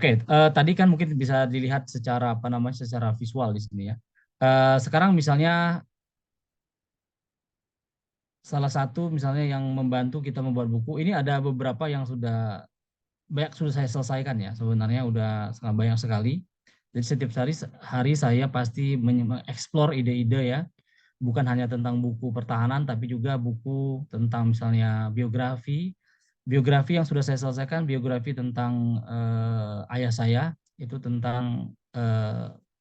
Oke, tadi kan mungkin bisa dilihat secara apa namanya, secara visual di sini ya. Sekarang misalnya salah satu misalnya yang membantu kita membuat buku ini ada beberapa yang sudah banyak sudah saya selesaikan ya. Sebenarnya udah sangat banyak sekali. Jadi setiap hari saya pasti mengeksplor ide-ide ya. Bukan hanya tentang buku pertahanan, tapi juga buku tentang misalnya biografi. Biografi yang sudah saya selesaikan, biografi tentang ayah saya, itu tentang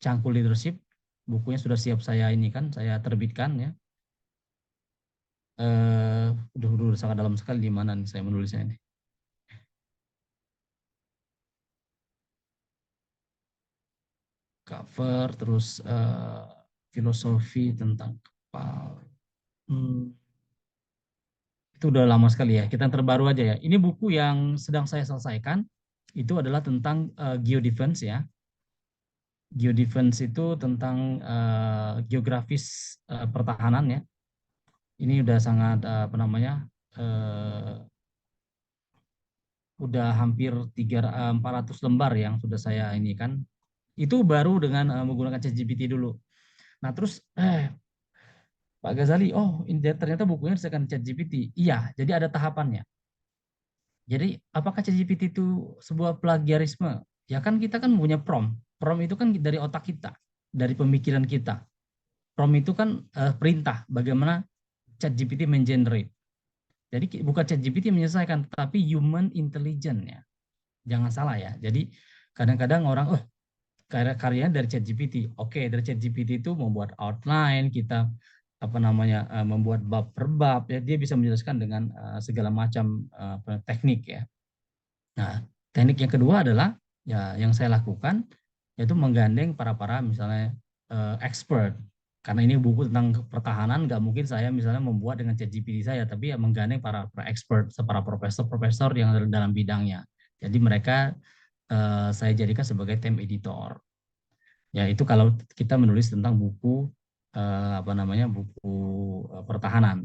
Cangkul Leadership. Bukunya sudah siap saya ini kan, saya terbitkan ya. Udah sangat dalam sekali di mana nih saya menulisnya ini. Cover, terus filosofi tentang kapal. Hmm, itu udah lama sekali ya. Kita yang terbaru aja ya. Ini buku yang sedang saya selesaikan. Itu adalah tentang geodefense ya. Geodefense itu tentang geografis pertahanan ya. Ini udah sangat apa namanya? eh, udah hampir 400 lembar yang sudah saya ini kan. Itu baru dengan menggunakan ChatGPT dulu. Nah, terus Pak Ghazali, oh ini ternyata bukunya disediakan ChatGPT. Iya, jadi ada tahapannya. Jadi apakah ChatGPT itu sebuah plagiarisme? Ya kan kita kan punya prompt. Prompt itu kan dari otak kita, dari pemikiran kita. Prompt itu kan perintah bagaimana ChatGPT mengenerate. Jadi bukan ChatGPT menyelesaikan, tapi human intelligence ya. Jangan salah ya. Jadi kadang-kadang orang, oh karyanya dari ChatGPT. Oke, dari ChatGPT itu membuat outline, kita apa namanya membuat bab per bab ya, dia bisa menjelaskan dengan segala macam teknik ya. Nah, teknik yang kedua adalah ya yang saya lakukan yaitu menggandeng para misalnya expert. Karena ini buku tentang pertahanan, nggak mungkin saya misalnya membuat dengan ChatGPT saya, tapi ya menggandeng para expert, para profesor-profesor yang ada dalam bidangnya. Jadi mereka saya jadikan sebagai tim editor. Ya itu kalau kita menulis tentang buku apa namanya buku pertahanan.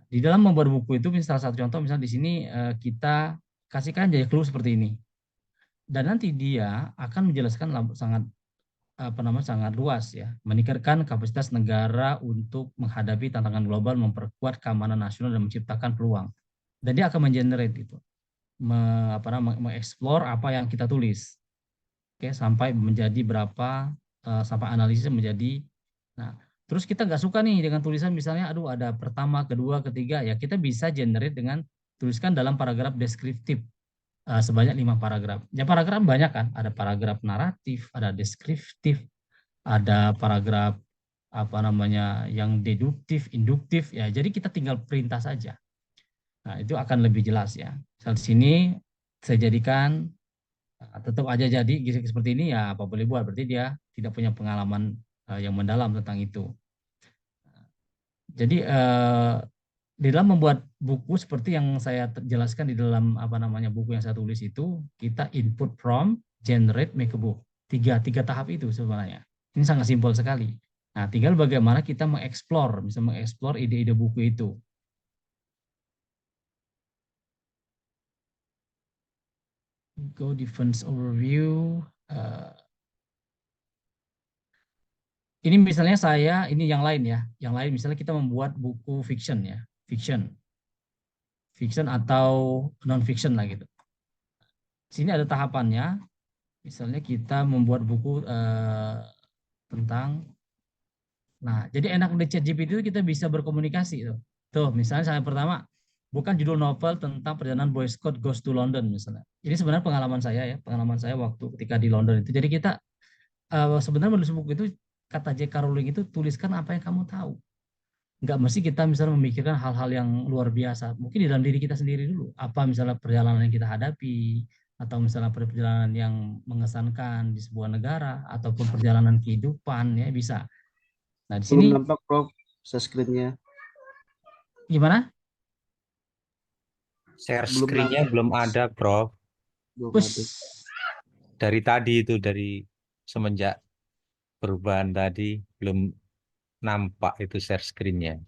Di dalam membuat buku itu salah satu contoh misalnya di sini kita kasihkan jadi clue seperti ini. Dan nanti dia akan menjelaskan sangat apa namanya sangat luas ya, meningkatkan kapasitas negara untuk menghadapi tantangan global, memperkuat keamanan nasional dan menciptakan peluang. Dan dia akan mengenerate itu, mengeksplor apa yang kita tulis. Oke, sampai menjadi berapa sampai analisis menjadi. Nah, terus kita nggak suka nih dengan tulisan misalnya, aduh ada pertama, kedua, ketiga, ya kita bisa generate dengan tuliskan dalam paragraf deskriptif sebanyak 5 paragraf. Ya paragraf banyak kan, ada paragraf naratif, ada deskriptif, ada paragraf apa namanya yang deduktif, induktif ya. Jadi kita tinggal perintah saja. Nah, itu akan lebih jelas ya. Di sini saya jadikan tetap aja jadi seperti ini ya apa boleh buat, berarti dia tidak punya pengalaman yang mendalam tentang itu. Jadi di dalam membuat buku seperti yang saya jelaskan di dalam apa namanya buku yang saya tulis itu, kita input prompt, generate, make a book. Tiga tahap itu sebenarnya. Ini sangat simpel sekali. Nah, tinggal bagaimana kita bisa mengeksplor ide-ide buku itu. Go defense overview. Ini misalnya ini yang lain ya. Yang lain misalnya kita membuat buku fiction ya. Fiction. Fiction atau non-fiction lah gitu. Sini ada tahapannya. Misalnya kita membuat buku tentang, nah jadi enak di ChatGPT itu kita bisa berkomunikasi tuh. Tuh misalnya saya pertama, bukan judul novel tentang perjalanan Boy Scout Goes to London misalnya. Ini sebenarnya pengalaman saya waktu ketika di London itu. Jadi kita sebenarnya menulis buku itu kata J.K. Rowling itu tuliskan apa yang kamu tahu. Nggak mesti kita misalnya memikirkan hal-hal yang luar biasa. Mungkin di dalam diri kita sendiri dulu. Apa misalnya perjalanan yang kita hadapi, atau misalnya perjalanan yang mengesankan di sebuah negara, ataupun perjalanan kehidupan, ya bisa. Nah di Belum sini nampak Prof, screen-nya. gimana? Share Belum screen-nya nampak, belum ada, Prof. belum ada. Us, Dari tadi itu, dari semenjak perubahan tadi, belum nampak itu share screen-nya.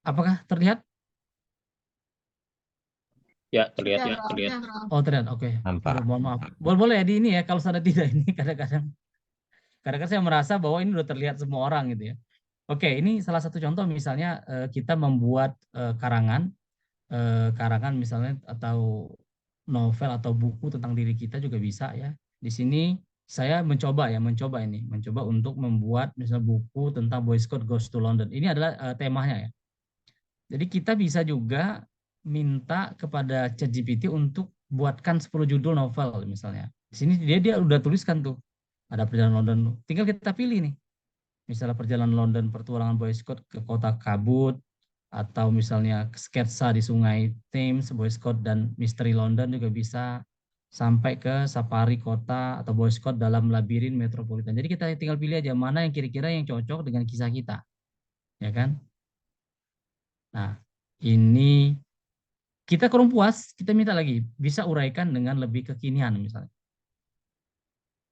Apakah terlihat? Ya, terlihat. Oh, terlihat. Oke. Nampak. Aduh, mohon maaf. Boleh ya di ini ya, kalau saya tidak ini kadang-kadang saya merasa bahwa ini udah terlihat semua orang gitu ya. Oke, ini salah satu contoh misalnya kita membuat karangan misalnya atau novel atau buku tentang diri kita juga bisa ya. Di sini saya mencoba untuk membuat misalnya buku tentang Boy Scout Goes to London. Ini adalah temanya ya. Jadi kita bisa juga minta kepada ChatGPT untuk buatkan 10 judul novel misalnya. Di sini dia udah tuliskan tuh. Ada perjalanan London. Tinggal kita pilih nih. Misalnya perjalanan London, petualangan Boy Scout ke kota kabut, atau misalnya sketsa di sungai Thames, Boy Scout dan misteri London juga bisa, sampai ke safari kota atau Boy Scout dalam labirin metropolitan. Jadi kita tinggal pilih aja mana yang kira-kira yang cocok dengan kisah kita, ya kan? Nah, ini kita kurang puas, kita minta lagi, bisa uraikan dengan lebih kekinian misalnya.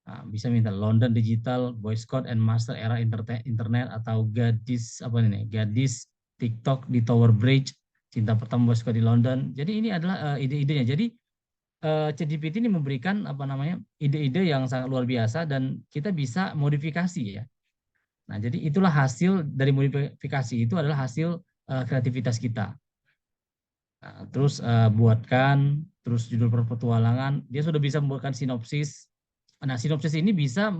Nah, bisa minta London Digital, Boy Scout and Master Era Internet, atau gadis apa ini? Gadis TikTok di Tower Bridge, cinta pertama Boy Scout di London. Jadi ini adalah ide-idenya. Jadi ChatGPT ini memberikan apa namanya ide-ide yang sangat luar biasa dan kita bisa modifikasi ya. Nah, jadi itulah hasil dari modifikasi itu adalah hasil kreativitas kita. Nah, terus buatkan, terus judul petualangan, dia sudah bisa membuatkan sinopsis. Nah, sinopsis ini bisa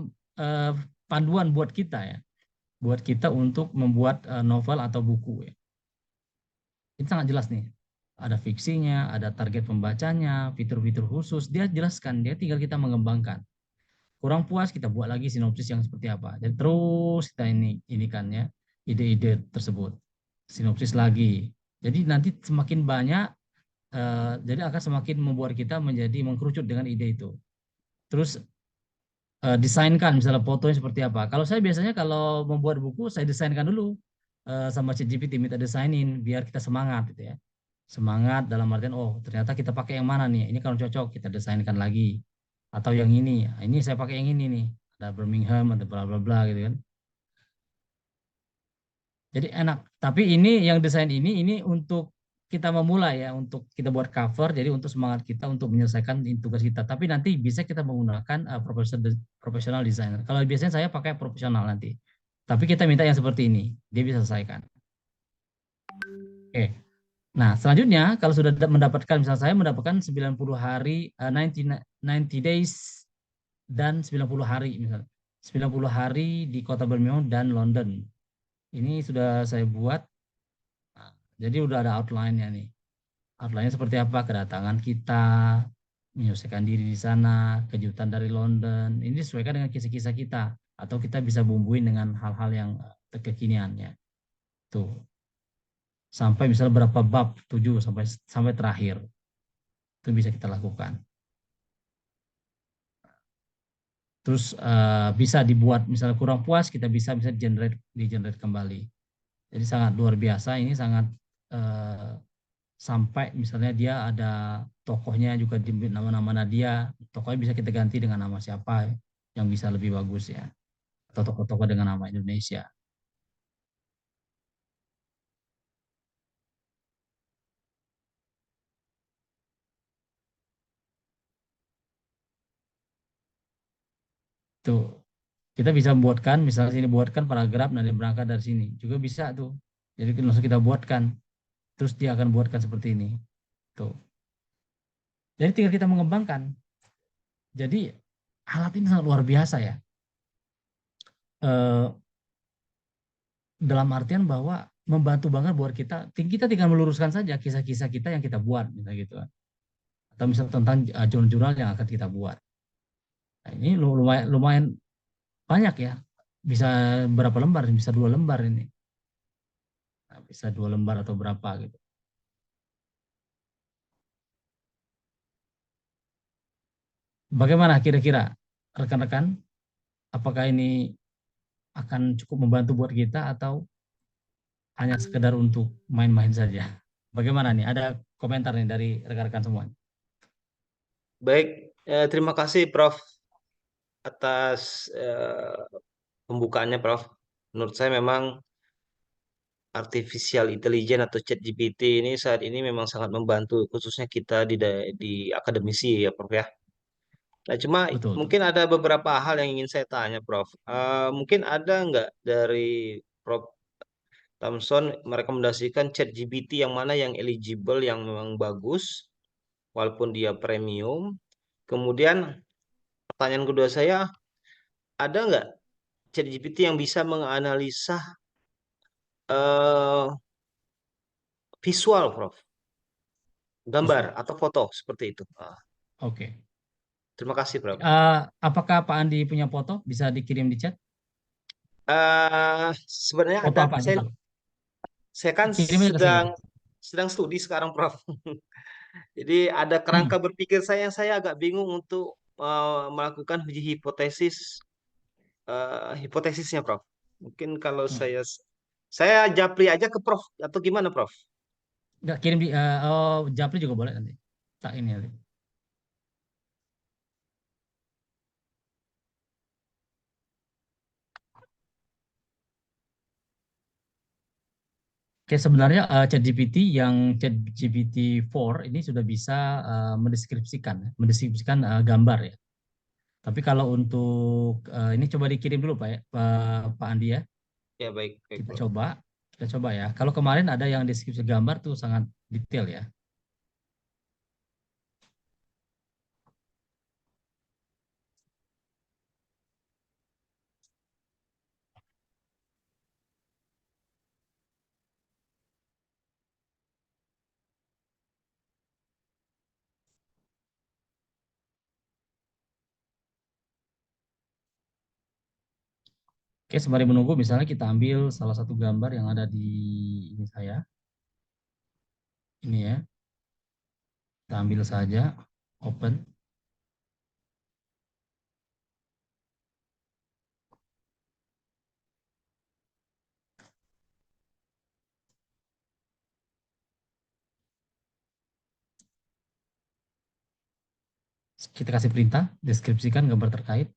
panduan buat kita ya, buat kita untuk membuat novel atau buku ya. Ini sangat jelas nih. Ada fiksinya, ada target pembacanya, fitur-fitur khusus, dia jelaskan, dia tinggal kita mengembangkan. Kurang puas kita buat lagi sinopsis yang seperti apa. Jadi terus kita ini kan ya, ide-ide tersebut. Sinopsis lagi. Jadi nanti semakin banyak jadi akan semakin membuat kita menjadi mengkerucut dengan ide itu. Terus desainkan misalnya fotonya seperti apa. Kalau saya biasanya kalau membuat buku saya desainkan dulu sama ChatGPT, minta desainin biar kita semangat gitu ya. Semangat dalam artian oh ternyata kita pakai yang mana nih? Ini kalau cocok kita desainkan lagi. Atau yang ini, ini saya pakai yang ini nih. Ada Birmingham, ada bla bla bla gitu kan. Jadi enak. Tapi ini yang desain ini untuk kita memulai ya, untuk kita buat cover, jadi untuk semangat kita untuk menyelesaikan tugas kita. Tapi nanti bisa kita menggunakan profesional designer. Kalau biasanya saya pakai profesional nanti. Tapi kita minta yang seperti ini, dia bisa selesaikan. Oke. Nah, selanjutnya kalau sudah mendapatkan, misalnya saya mendapatkan 90 hari, 90 days dan 90 hari misalnya. 90 hari di kota Birmingham dan London. Ini sudah saya buat. Nah, jadi udah ada outline-nya nih. Outline-nya seperti apa? Kedatangan kita, menyelesaikan diri di sana, kejutan dari London. Ini disesuaikan dengan kisah-kisah kita. Atau kita bisa bumbuin dengan hal-hal yang kekiniannya. Tuh. Sampai misalnya berapa bab, 7 sampai terakhir. Itu bisa kita lakukan. Terus bisa dibuat misalnya kurang puas, kita bisa di-generate kembali. Jadi sangat luar biasa, ini sangat sampai misalnya dia ada tokohnya juga di nama-nama Nadia, tokohnya bisa kita ganti dengan nama siapa yang bisa lebih bagus ya, atau tokoh-tokoh dengan nama Indonesia. Tuh kita bisa membuatkan misalnya sini buatkan paragraf nanti berangkat dari sini juga bisa tuh. Jadi langsung kita buatkan, terus dia akan buatkan seperti ini. Tuh. Jadi tinggal kita mengembangkan. Jadi alat ini sangat luar biasa ya. Dalam artian bahwa membantu banget buat kita. Kita tinggal meluruskan saja kisah-kisah kita yang kita buat, misalnya gitu. Atau misalnya tentang jurnal-jurnal yang akan kita buat. Nah, ini lumayan banyak ya. Bisa berapa lembar? Bisa 2 lembar ini. Nah, bisa 2 lembar atau berapa gitu. Bagaimana kira-kira rekan-rekan? Apakah ini akan cukup membantu buat kita atau hanya sekedar untuk main-main saja? Bagaimana nih? Ada komentar nih dari rekan-rekan semua. Baik, terima kasih Prof atas pembukaannya Prof. Menurut saya memang artificial intelligence atau ChatGPT ini saat ini memang sangat membantu khususnya kita di akademisi ya Prof ya. Nah, cuma Betul, betul. mungkin ada beberapa hal yang ingin saya tanya Prof. Mungkin ada nggak dari Prof Thompson merekomendasikan ChatGPT yang mana yang eligible, yang memang bagus, walaupun dia premium. Kemudian pertanyaan kedua saya, ada nggak ChatGPT yang bisa menganalisa eh, visual, Prof, gambar Visual. atau foto seperti itu? Oke. Terima kasih, Prof. Apakah Pak Andi punya foto? Bisa dikirim di chat? Sebenarnya Foto ada, apa aja tuh? saya kan Kirim aja ke saya. sedang studi sekarang, Prof. Jadi ada Hmm. kerangka berpikir saya yang saya agak bingung untuk melakukan uji hipotesisnya, Prof. Mungkin kalau Hmm. saya japri aja ke Prof atau gimana, Prof? Nggak kirim di Japri juga boleh nanti. Tak ini nanti. Oke, sebenarnya ChatGPT 4 ini sudah bisa mendeskripsikan gambar ya. Tapi kalau untuk ini coba dikirim dulu Pak ya, Pak Andi ya. Ya, baik, baik, Kita Prof. coba, kita coba ya. Kalau kemarin ada yang deskripsi gambar tuh sangat detail ya. Oke, sembari menunggu misalnya kita ambil salah satu gambar yang ada di ini saya. Ini ya. Kita ambil saja, open. Kita kasih perintah, deskripsikan gambar terkait.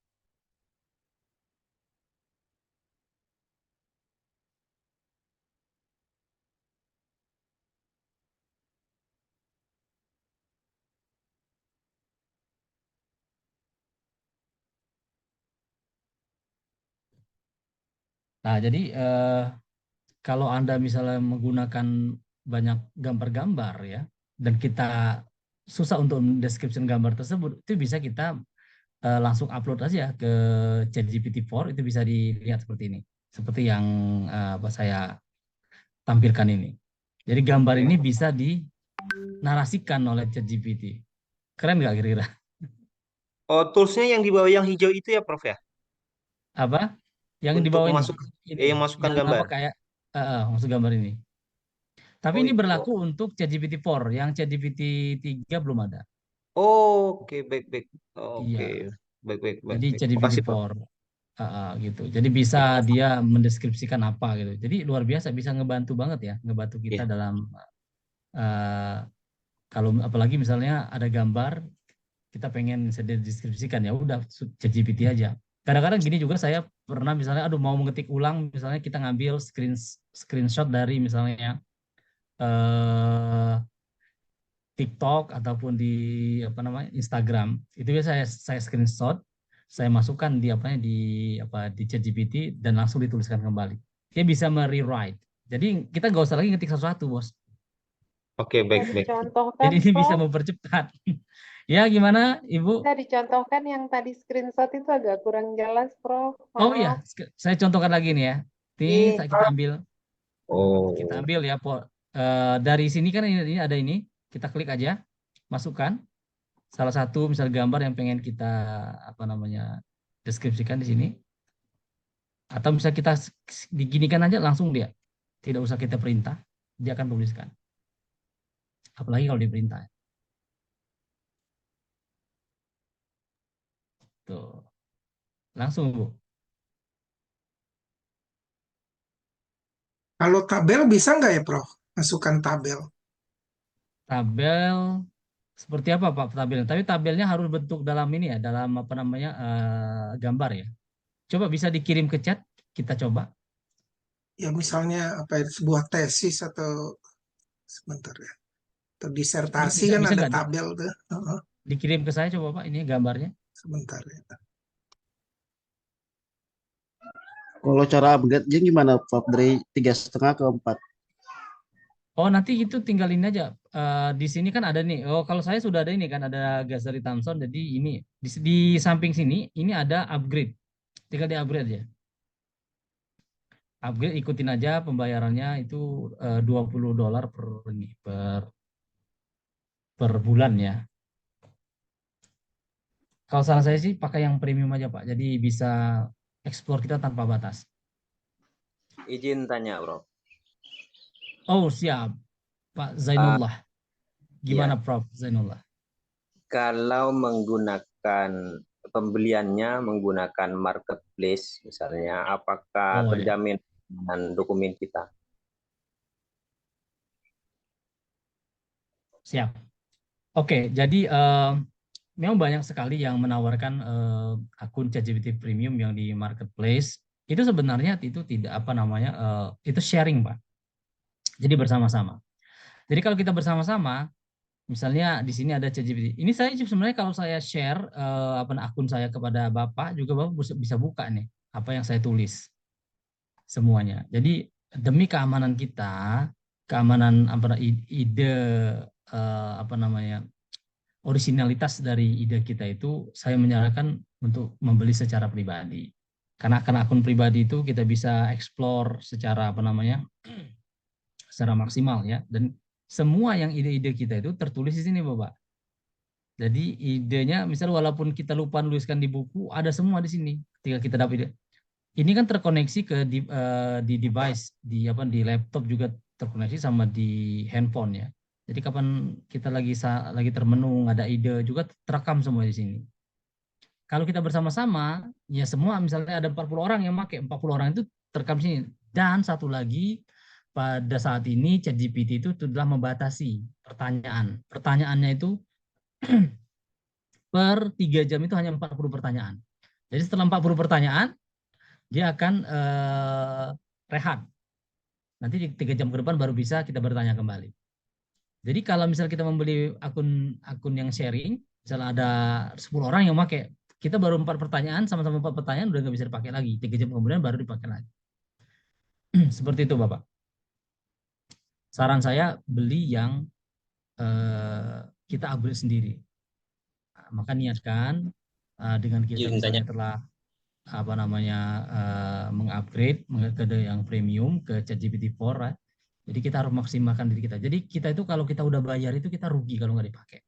Nah, jadi kalau Anda misalnya menggunakan banyak gambar-gambar ya, dan kita susah untuk mendeskripsikan gambar tersebut, itu bisa kita langsung upload aja ke ChatGPT 4, itu bisa dilihat seperti ini. Seperti yang apa saya tampilkan ini. Jadi gambar Oke. ini bisa dinarasikan oleh ChatGPT. Keren nggak kira-kira? Oh, toolsnya yang di bawah yang hijau itu ya, Prof ya? Apa? Yang di Untuk bawah ini. masuk, Ini, yang masukkan yang apa gambar. kayak masuk gambar ini. Tapi Oh, ini itu. berlaku untuk ChatGPT 4, yang ChatGPT 3 belum ada. Oke, baik, baik. Oke, Iya. baik, baik, baik, Jadi baik. ChatGPT Makasih, Prof. 4 gitu. Jadi bisa dia mendeskripsikan apa gitu. Jadi luar biasa, bisa ngebantu banget ya, ngebantu kita Iya. dalam uh, kalau apalagi misalnya ada gambar kita pengen bisa dideskripsikan, ya udah ChatGPT aja. Kadang-kadang gini juga, saya pernah misalnya aduh mau mengetik ulang, misalnya kita ngambil screenshot dari misalnya eh, TikTok ataupun di apa namanya Instagram, itu biasa saya screenshot, saya masukkan di di ChatGPT dan langsung dituliskan kembali. Dia bisa merewrite. Jadi kita nggak usah lagi ngetik satu-satu, bos. Oke, Bisa baik, baik. dicontohkan, Jadi ini bisa Prof. mempercepat. Ya gimana, Ibu? Bisa dicontohkan yang tadi screenshot itu agak kurang jelas, Prof. Oh iya, Maaf. saya contohkan lagi nih ya. Ini Iya. kita Oh, ambil ya, dari sini kan ini ada ini, kita klik aja, masukkan salah satu misal gambar yang pengen kita apa namanya deskripsikan di sini, atau bisa kita diginikan aja langsung, dia tidak usah kita perintah, dia akan tuliskan, apalagi kalau diperintah tuh langsung, Bu. Kalau tabel bisa nggak ya, Prof? Masukkan tabel. Tabel seperti apa Pak tabelnya? Tapi tabelnya harus bentuk dalam ini ya, dalam apa namanya gambar ya. Coba bisa dikirim ke chat, kita coba. Ya misalnya apa ya, sebuah tesis atau sebentar ya. Atau disertasi Bisa kan bisa ada nggak tabel tuh. Heeh, dikirim ke saya coba Pak ini gambarnya? sebentar ya. Kalau cara upgrade-nya gimana, Prof? Dari 3,5 ke 4. Oh nanti itu tinggalin aja. Di sini kan ada nih. Oh kalau saya sudah ada ini kan ada gas dari Thomson. Jadi ini di samping sini ini ada upgrade. Tinggal di upgrade aja. Upgrade ikutin aja pembayarannya itu $20 per bulan ya. Kalau saran saya sih pakai yang premium aja Pak. Jadi bisa explore kita tanpa batas. Izin tanya, Bro. Oh siap Pak Zainullah. Gimana Ya, Prof Zainullah? kalau menggunakan pembeliannya menggunakan marketplace misalnya, apakah Oh ya terjamin dengan dokumen kita? siap. Oke jadi memang banyak sekali yang menawarkan akun ChatGPT Premium yang di marketplace. Itu sebenarnya itu tidak apa namanya itu sharing Pak. Jadi bersama-sama. Jadi kalau kita bersama-sama, misalnya di sini ada ChatGPT. Ini saya sebenarnya kalau saya share akun saya kepada Bapak juga Bapak bisa buka nih apa yang saya tulis semuanya. Jadi demi keamanan kita, keamanan ide apa namanya originalitas dari ide kita itu saya menyarankan untuk membeli secara pribadi. Karena akun pribadi itu kita bisa explore secara apa namanya secara maksimal ya dan semua yang ide-ide kita itu tertulis di sini Bapak. Jadi idenya misal walaupun kita lupa nuliskan di buku ada semua di sini ketika kita dapat ide. Ini kan terkoneksi ke di device di laptop juga terkoneksi sama di handphone ya. Jadi kapan kita lagi termenung ada ide juga terekam semua di sini. Kalau kita bersama-sama ya semua misalnya ada 40 orang yang pakai 40 orang itu terekam sini. Dan satu lagi pada saat ini ChatGPT itu telah membatasi pertanyaan. Pertanyaannya itu per 3 jam itu hanya 40 pertanyaan. Jadi setelah 40 pertanyaan dia akan rehat. Nanti 3 jam ke depan baru bisa kita bertanya kembali. Jadi kalau misal kita membeli akun yang sharing, misalnya ada 10 orang yang pakai, kita baru 4 pertanyaan, sama-sama 4 pertanyaan udah nggak bisa dipakai lagi. 3 jam kemudian baru dipakai lagi. Seperti itu Bapak. Saran saya beli yang kita upgrade sendiri. Nah, maka niatkan dengan kita Izin tanya. misalnya telah mengupgrade ke yang premium ke ChatGPT 4 ya. Jadi kita harus maksimalkan diri kita. Jadi kita itu kalau kita udah bayar itu kita rugi kalau nggak dipakai.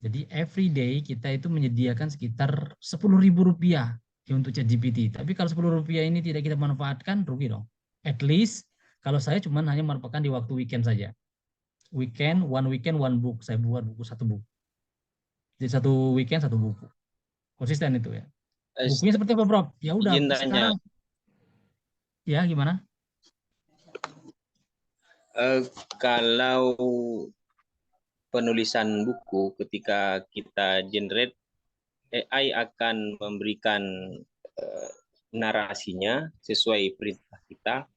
Jadi every day kita itu menyediakan sekitar Rp10.000 untuk ChatGPT. Tapi kalau Rp10 ini tidak kita manfaatkan rugi dong. At least kalau saya cuma hanya manfaatkan di waktu weekend saja. Weekend one book. Saya buat buku 1 buku. Jadi 1 weekend 1 buku. Konsisten itu ya. Bukunya seperti apa, Prof? Ya udah Izin tanya. sekarang. Ya, gimana? Kalau penulisan buku ketika kita generate, AI akan memberikan narasinya sesuai perintah kita.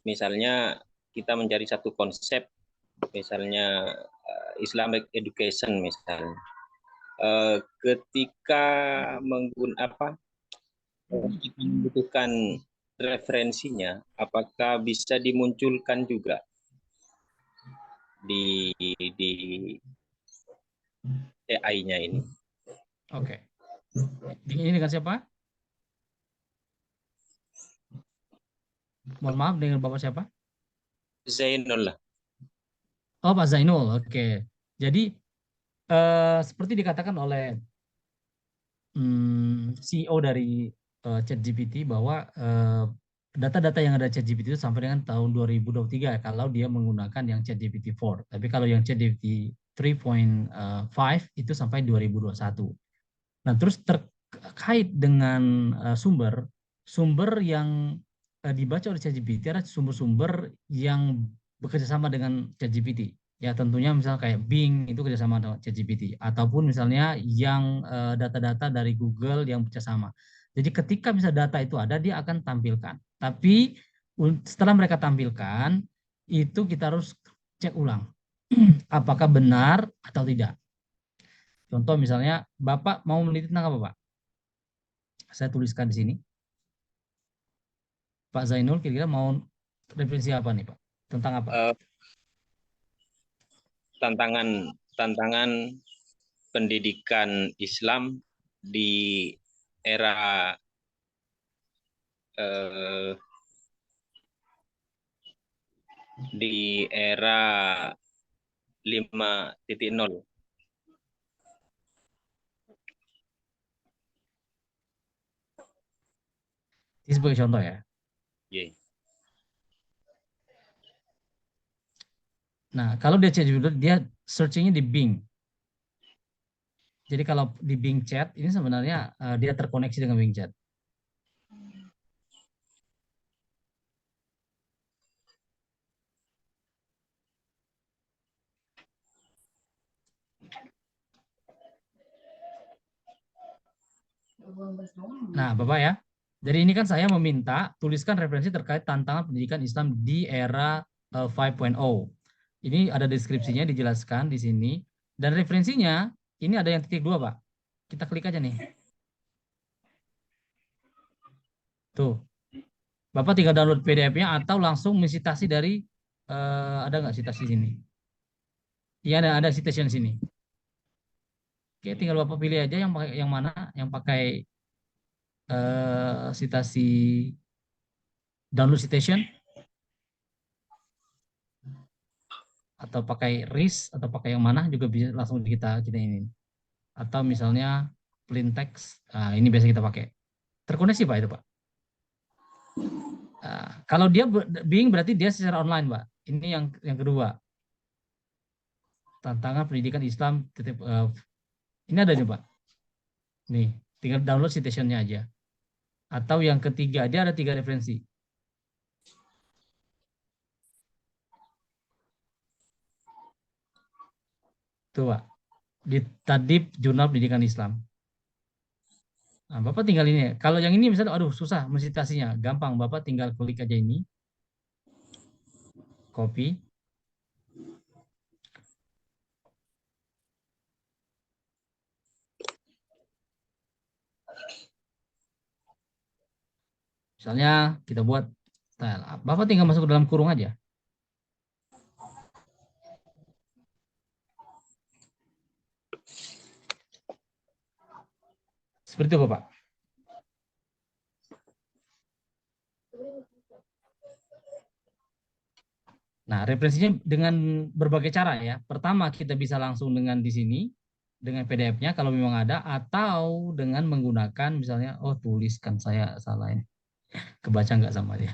Misalnya kita mencari satu konsep, misalnya Islamic education misalnya. Ketika membutuhkan referensinya, apakah bisa dimunculkan juga di AI-nya ini? Oke. Ini dengan siapa? Mohon maaf, dengan Bapak siapa? Zainul lah. Oh, Pak Zainul. Oke. Jadi seperti dikatakan oleh CEO dari ChatGPT bahwa data-data yang ada ChatGPT itu sampai dengan tahun 2023 kalau dia menggunakan yang ChatGPT 4. Tapi kalau yang ChatGPT 3.5 itu sampai 2021. Nah, terus terkait dengan sumber yang dibaca oleh ChatGPT adalah sumber-sumber yang bekerja sama dengan ChatGPT. Ya tentunya misalnya kayak Bing itu kerjasama dengan ChatGPT. Ataupun misalnya yang data-data dari Google yang bekerjasama. Jadi ketika bisa data itu ada, dia akan tampilkan. Tapi setelah mereka tampilkan, itu kita harus cek ulang apakah benar atau tidak. Contoh misalnya, Bapak mau meneliti tentang apa, Pak? Saya tuliskan di sini. Pak Zainul kira-kira mau referensi apa nih, Pak? Tentang apa? Tantangan pendidikan Islam di era di era 5.0. Ini sebagai contoh ya. Yeah. Nah, kalau dia chat judul, dia searchingnya di Bing. Jadi kalau di Bing Chat, ini sebenarnya dia terkoneksi dengan Bing Chat. Nah, Bapak ya. Jadi ini kan saya meminta tuliskan referensi terkait tantangan pendidikan Islam di era 5.0. Ini ada deskripsinya dijelaskan di sini. Dan referensinya ini ada yang titik 2, Pak. Kita klik aja nih. Tuh. Bapak tinggal download PDF-nya atau langsung mensitasi dari ada nggak citasi sini? Iya, ada citation sini. Oke, tinggal Bapak pilih aja yang mana yang pakai citasi download citation atau pakai RIS atau pakai yang mana juga bisa langsung kita ini. Atau misalnya plain text, ini biasa kita pakai. Terkoneksi Pak itu Pak. Kalau dia Bing berarti dia secara online Pak. Ini yang kedua. Tantangan pendidikan Islam. Ini ada nih Pak. Nih, tinggal download citation-nya aja. Atau yang ketiga, dia ada 3 referensi. Tuh Pak. Di Tadib Jurnal Pendidikan Islam. Nah, Bapak tinggal ini. Kalau yang ini misalnya, aduh susah mensitasinya. Gampang, Bapak tinggal klik aja ini. Copy. Misalnya kita buat style. Bapak tinggal masuk ke dalam kurung aja. Seperti itu Bapak. Nah, referensinya dengan berbagai cara ya. Pertama, kita bisa langsung dengan di sini, dengan PDF-nya kalau memang ada, atau dengan menggunakan misalnya, oh tuliskan saya salah ini. Kebaca nggak sama dia.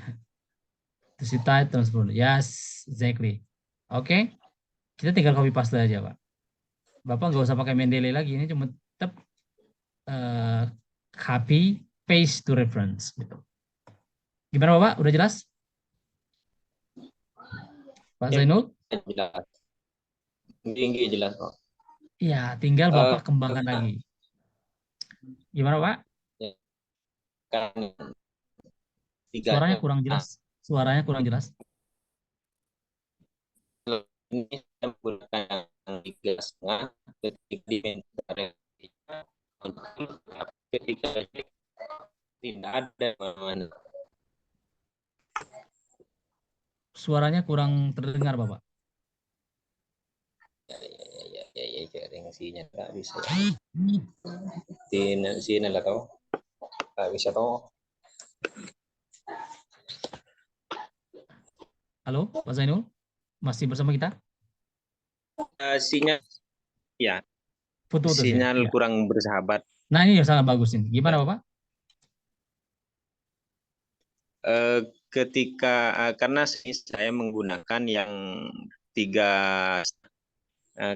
To cite, transfer. Yes, exactly. Oke, kita tinggal copy paste aja Pak. Bapak nggak usah pakai Mendeley lagi, ini cuma tetap copy, paste to reference. Gitu. Gimana Bapak? Udah jelas? Pak Zainul? Jelas. Tinggi jelas kok. Iya, tinggal Bapak kembangkan lagi. Gimana Pak? Kan Suaranya kurang jelas. Suaranya kurang jelas. Ini saya menggunakan yang 3,5 ketika diminta ketika tidak ada mana. Suaranya kurang terdengar Bapak. Ya, jaringannya nggak bisa. Sini lah toh, nggak bisa toh. Halo, Pak Zainul, masih bersama kita? Sinyal, ya. Putus Sinyal ya? kurang bersahabat. Nah ini yang sangat bagus ini. Gimana Bapak? Ketika karena saya menggunakan yang 3.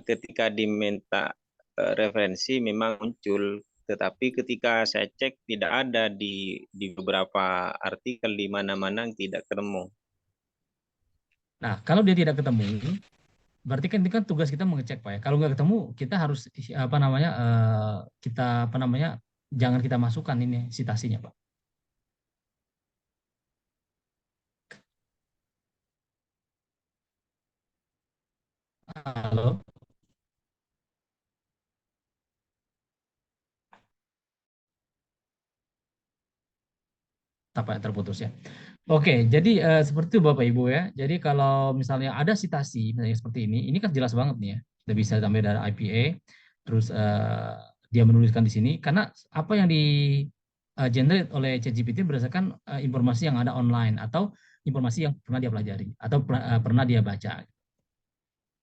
Ketika diminta referensi memang muncul, tetapi ketika saya cek tidak ada di beberapa artikel di mana-mana tidak ketemu. Nah kalau dia tidak ketemu, berarti kan ini kan tugas kita mengecek Pak ya. Kalau nggak ketemu, kita harus jangan kita masukkan ini citasinya Pak. Halo. Apa terputus ya. Oke, jadi seperti itu Bapak Ibu ya. Jadi kalau misalnya ada sitasi misalnya seperti ini kan jelas banget nih ya. Sudah bisa sampai dari IPA, terus dia menuliskan di sini karena apa yang di generate oleh ChatGPT berdasarkan informasi yang ada online atau informasi yang pernah dia pelajari atau pernah dia baca.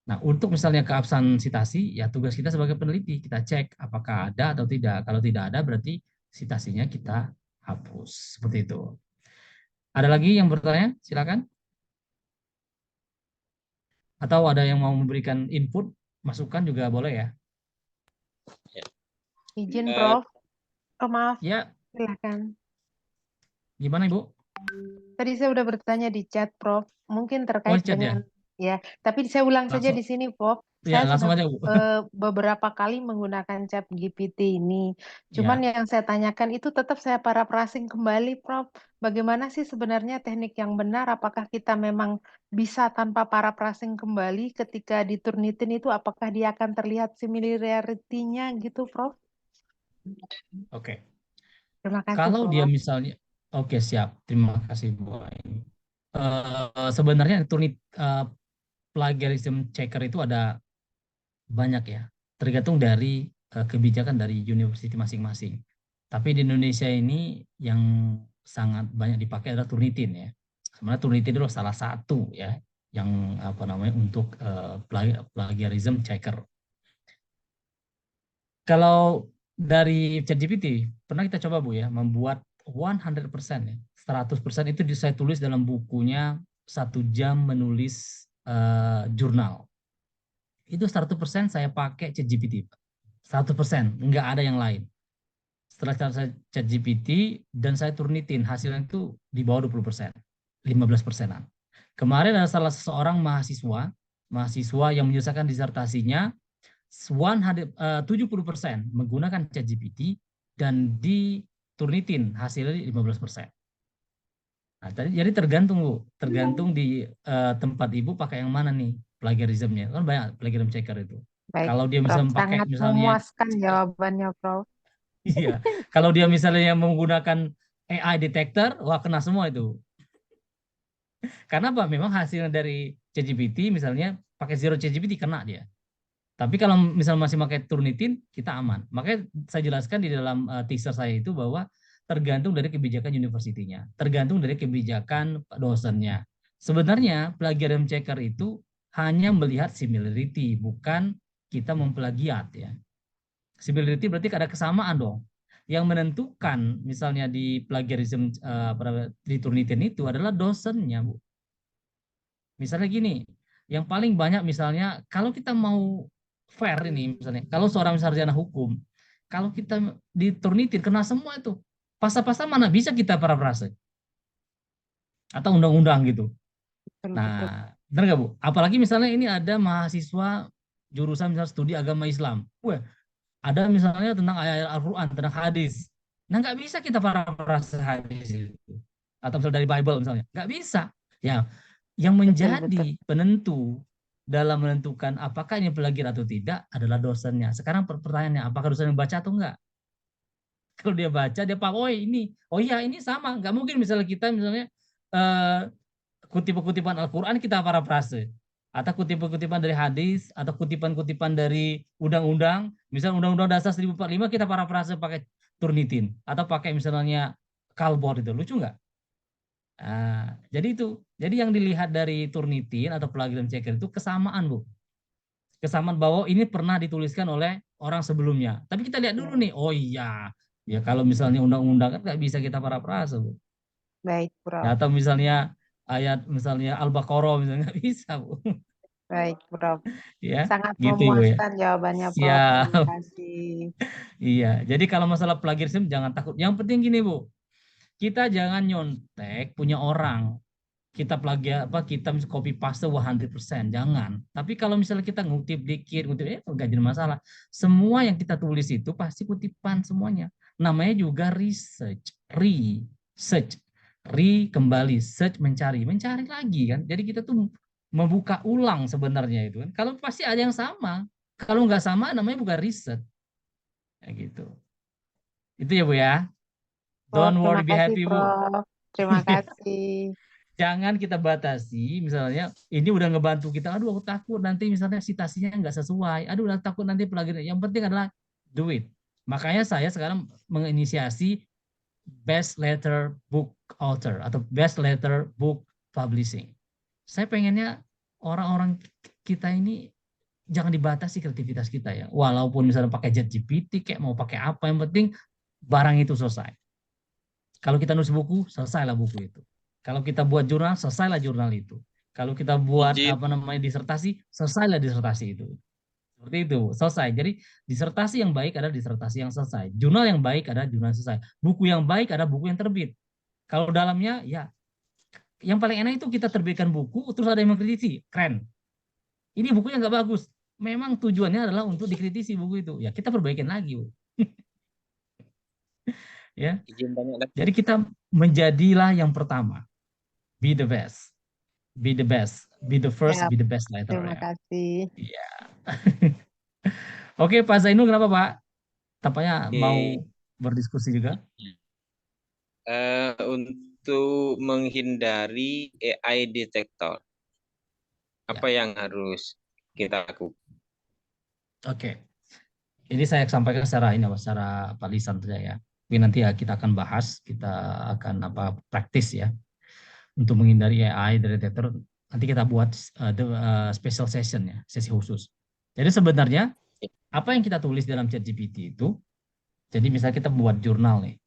Nah, untuk misalnya keabsahan sitasi, ya tugas kita sebagai peneliti, kita cek apakah ada atau tidak. Kalau tidak ada, berarti sitasinya kita hapus. Seperti itu. Ada lagi yang bertanya? Silakan. Atau ada yang mau memberikan input, masukan juga boleh ya. Izin, Eh, Prof. Oh, maaf, Ya, silakan. gimana Ibu? Tadi saya udah bertanya di chat, Prof. Mungkin Oh, terkait chat ya. dengan tapi saya ulang saja di Langsung, sini, Prof. ya Saya langsung sudah aja Bu. beberapa kali menggunakan chat GPT ini. Cuman Ya, yang saya tanyakan itu tetap saya paraphrasing kembali, Prof. Bagaimana sih sebenarnya teknik yang benar? Apakah kita memang bisa tanpa paraphrasing kembali ketika di Turnitin itu? Apakah dia akan terlihat similarity-nya gitu, Prof? oke. Terima kasih, Kalau dia Prof. misalnya, oke siap. Terima kasih Bu. Sebenarnya plagiarism checker itu ada banyak ya, tergantung dari kebijakan dari university masing-masing. Tapi di Indonesia ini yang sangat banyak dipakai adalah Turnitin ya. Sebenarnya Turnitin itu salah satu ya yang apa namanya untuk plagiarism checker. Kalau dari ChatGPT pernah kita coba Bu ya membuat 100% ya, 100% itu saya tulis dalam bukunya 1 jam menulis jurnal. Itu 100% saya pakai ChatGPT. 100%, nggak ada yang lain. Setelah saya ChatGPT dan saya turnitin, hasilnya itu di bawah 20%, 15%-an. Kemarin ada salah seorang mahasiswa yang menyelesaikan disertasinya 70% menggunakan ChatGPT dan diturnitin hasilnya 15%. Nah, jadi tergantung Bu, tergantung di tempat Ibu pakai yang mana nih plagiarismnya. Kan banyak plagiarism checker itu. Baik, Kalau dia Prof. bisa pakai Sangat misalnya memuaskan jawabannya, Prof. iya, kalau dia misalnya menggunakan AI detector, wah kena semua itu. Karena apa? Memang hasilnya dari ChatGPT misalnya pakai zero ChatGPT kena dia. Tapi kalau misalnya masih pakai Turnitin, kita aman. Makanya saya jelaskan di dalam teaser saya itu bahwa tergantung dari kebijakan universitinya, tergantung dari kebijakan dosennya. Sebenarnya plagiarism checker itu hanya melihat similarity, bukan kita memplagiat ya. Similarity berarti ada kesamaan dong. Yang menentukan misalnya di plagiarism di Turnitin itu adalah dosennya, Bu. Misalnya gini, yang paling banyak misalnya kalau kita mau fair ini misalnya, kalau seorang sarjana hukum, kalau kita di Turnitin kena semua itu. Pasal-pasal mana bisa kita parafrase atau undang-undang gitu. Betul, betul. Nah, benar nggak Bu? Apalagi misalnya ini ada mahasiswa jurusan misalnya studi agama Islam. Wah, ada misalnya tentang ayat Al-Quran, tentang hadis. Nah, nggak bisa kita parafrase hadis itu. Atau misalnya dari Bible misalnya. Nggak bisa. Ya, yang Betul, menjadi betul. penentu dalam menentukan apakah ini plagiat atau tidak adalah dosennya. Sekarang pertanyaannya, apakah dosen yang baca atau enggak? Kalau dia baca, dia paham, oh ini, oh iya ini sama. Nggak mungkin misalnya kita misalnya eh, kutipan-kutipan Al-Quran kita parafrase. Atau kutipan-kutipan dari hadis, atau kutipan-kutipan dari undang-undang. Misal Undang-Undang Dasar 1045 kita parafrase pakai Turnitin. Atau pakai misalnya Kalbor itu. Lucu nggak? Nah, jadi itu. Jadi yang dilihat dari Turnitin atau plagiarism checker itu kesamaan, Bu. Kesamaan bahwa ini pernah dituliskan oleh orang sebelumnya. Tapi kita lihat dulu nih, oh iya. Ya kalau misalnya undang-undang kan nggak bisa kita parafrase, Bu. Baik, Ya, Prof. atau misalnya ayat misalnya Al-Baqarah misalnya nggak bisa, Bu. Baik, Prof. Ya, Sangat gitu Ibu ya. memuaskan jawabannya, Prof. Terima Siap. kasih. Iya, jadi kalau masalah plagiarisme jangan takut. Yang penting gini, Bu. Kita jangan nyontek punya orang. Kita plagiat apa kita copy paste 100%, jangan. Tapi kalau misalnya kita ngutip dikit, ngutip enggak jadi masalah. Semua yang kita tulis itu pasti kutipan semuanya. Namanya juga research, kembali search mencari lagi kan. Jadi kita tuh membuka ulang sebenarnya itu kan. Kalau pasti ada yang sama. Kalau nggak sama namanya bukan riset. Kayak gitu. Itu ya Bu ya. Oh, Don't terima worry, be kasih, happy Bu. Prof. Terima kasih. Jangan kita batasi, misalnya ini udah ngebantu kita, aduh aku takut nanti misalnya citasinya nggak sesuai, aduh udah takut nanti plagiat. Yang penting adalah do it. Makanya saya sekarang menginisiasi best letter book author atau best letter book publishing. Saya pengennya orang-orang kita ini jangan dibatasi kreativitas kita ya. Walaupun misalnya pakai ChatGPT, kayak mau pakai apa, yang penting barang itu selesai. Kalau kita nulis buku, selesailah buku itu. Kalau kita buat jurnal, selesailah jurnal itu. Kalau kita buat Izin, disertasi, selesailah disertasi itu. Seperti itu, selesai. Jadi disertasi yang baik adalah disertasi yang selesai. Jurnal yang baik adalah jurnal yang selesai. Buku yang baik adalah buku yang terbit. Kalau dalamnya, ya, yang paling enak itu kita terbitkan buku, terus ada yang mengkritisi, keren. Ini bukunya nggak bagus. Memang tujuannya adalah untuk dikritisi buku itu. Ya kita perbaikin lagi, Bu. Ya. izin tanya lagi. Jadi kita menjadilah yang pertama. Be the best. Be the best. Be the first, Ya, be the best letter terima ya. kasih. Iya. Oke, Pak Zainul kenapa, Pak? Tampaknya mau Oke, berdiskusi juga. untuk menghindari AI detektor, apa yang harus kita lakukan? Oke. Ini saya sampaikan secara ini, secara lisan saja ya. Tapi nanti ya kita akan bahas, kita akan praktis ya untuk menghindari AI detektor. Nanti kita buat special session ya, sesi khusus. Jadi sebenarnya apa yang kita tulis dalam ChatGPT itu, jadi misalnya kita buat jurnal nih,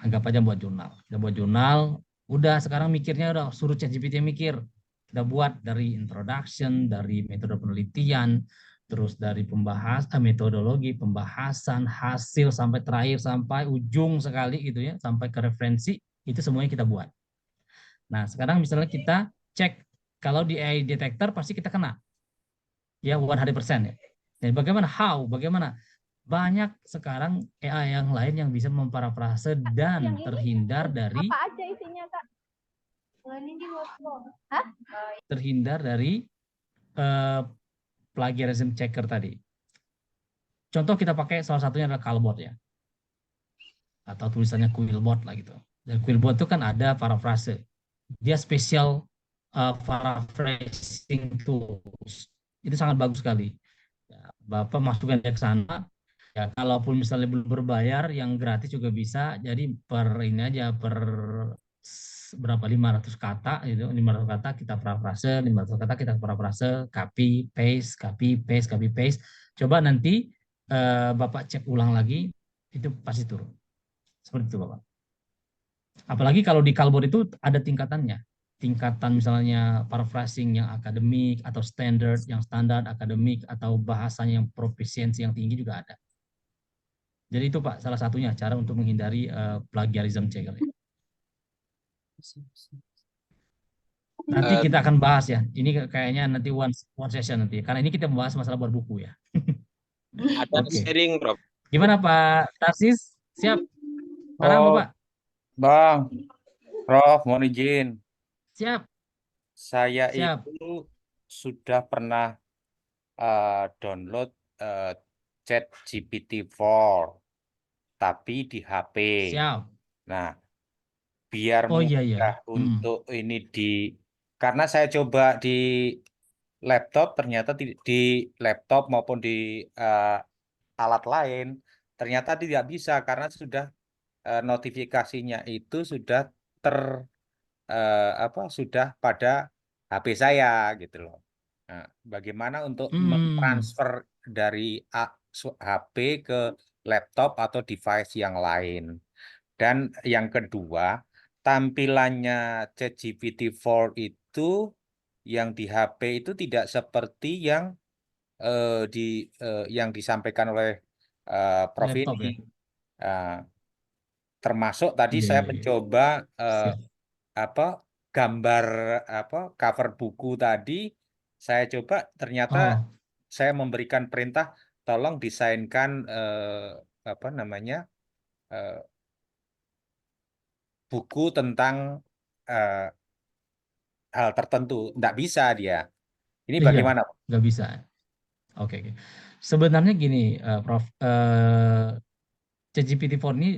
anggap aja buat jurnal. Kita buat jurnal, udah sekarang mikirnya udah suruh ChatGPT mikir. Kita buat dari introduction, dari metode penelitian, terus dari metodologi, pembahasan, hasil sampai terakhir sampai ujung sekali gitu ya, sampai ke referensi, itu semuanya kita buat. Nah, sekarang misalnya kita cek kalau di AI detector pasti kita kena. Ya, 100% ya. Dan bagaimana? Banyak sekarang AI yang lain yang bisa memparafrase dan terhindar dari apa aja isinya, Kak? terhindar dari plagiarism checker tadi. Contoh kita pakai salah satunya adalah Calbot ya. Atau tulisannya Quillbot lah gitu. Dan Quillbot itu kan ada parafrase. Dia spesial paraphrasing tools. Itu sangat bagus sekali. Ya, Bapak masukkan dia ke sana. Ya, kalaupun misalnya belum berbayar, yang gratis juga bisa. Jadi per ini aja per berapa 500 kata itu 500 kata kita parafrase, 500 kata kita parafrase, copy paste. Coba nanti Bapak cek ulang lagi, itu pasti turun. Seperti itu Bapak. Apalagi kalau di Calbot itu ada tingkatannya. Tingkatan misalnya paraphrasing yang akademik atau standard yang standar akademik atau bahasanya yang profisiensi yang tinggi juga ada. Jadi itu Pak salah satunya cara untuk menghindari plagiarism checker. Nanti kita akan bahas ya. Ini kayaknya nanti one session nanti. Karena ini kita membahas masalah buat buku ya. Ada Oke. sharing, Prof. Gimana Pak Tarsis? Siap? Sekarang Oh, Bapak? Bang, Prof, mohon izin. Siap? Saya Siap. itu sudah pernah download ChatGPT-4, tapi di HP. Siap. Nah, biar Oh iya iya. mudah untuk ini karena saya coba di laptop, ternyata di laptop maupun di alat lain, ternyata tidak bisa karena sudah notifikasinya itu sudah sudah pada HP saya gitu loh. Nah, bagaimana untuk mentransfer dari HP ke laptop atau device yang lain? Dan yang kedua, tampilannya ChatGPT-4 itu yang di HP itu tidak seperti yang yang disampaikan oleh Prof Laptop ini. ya. Termasuk tadi Iya saya iya iya. mencoba Siap. gambar cover buku tadi, saya coba ternyata Oh. saya memberikan perintah tolong desainkan buku tentang hal tertentu, tidak bisa dia. Ini Iya, bagaimana, Pak? nggak bisa. Oke. Sebenarnya gini, Prof. ChatGPT-4 ini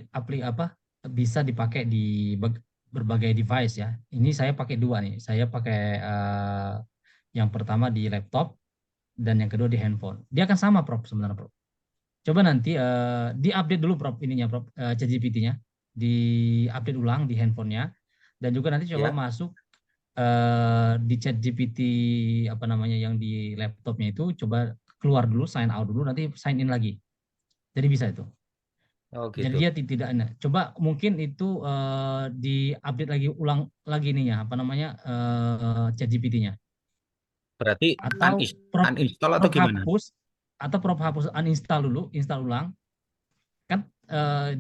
bisa dipakai di berbagai device ya. Ini saya pakai dua nih. Saya pakai yang pertama di laptop dan yang kedua di handphone. Dia akan sama, Prof. Sebenarnya, Prof. Coba nanti diupdate dulu, Prof. Ininya, Prof. ChatGPT-nya diupdate ulang di handphonenya, dan juga nanti coba Ya. masuk di ChatGPT apa namanya yang di laptopnya itu, coba keluar dulu, sign out dulu, nanti sign in lagi. Jadi bisa itu. Oh Jadi gitu. dia tidak coba mungkin itu di-update ulang lagi ininya apa namanya ChatGPT-nya, Berarti atau uninstall atau gimana? Prof hapus uninstall dulu, install ulang. Kan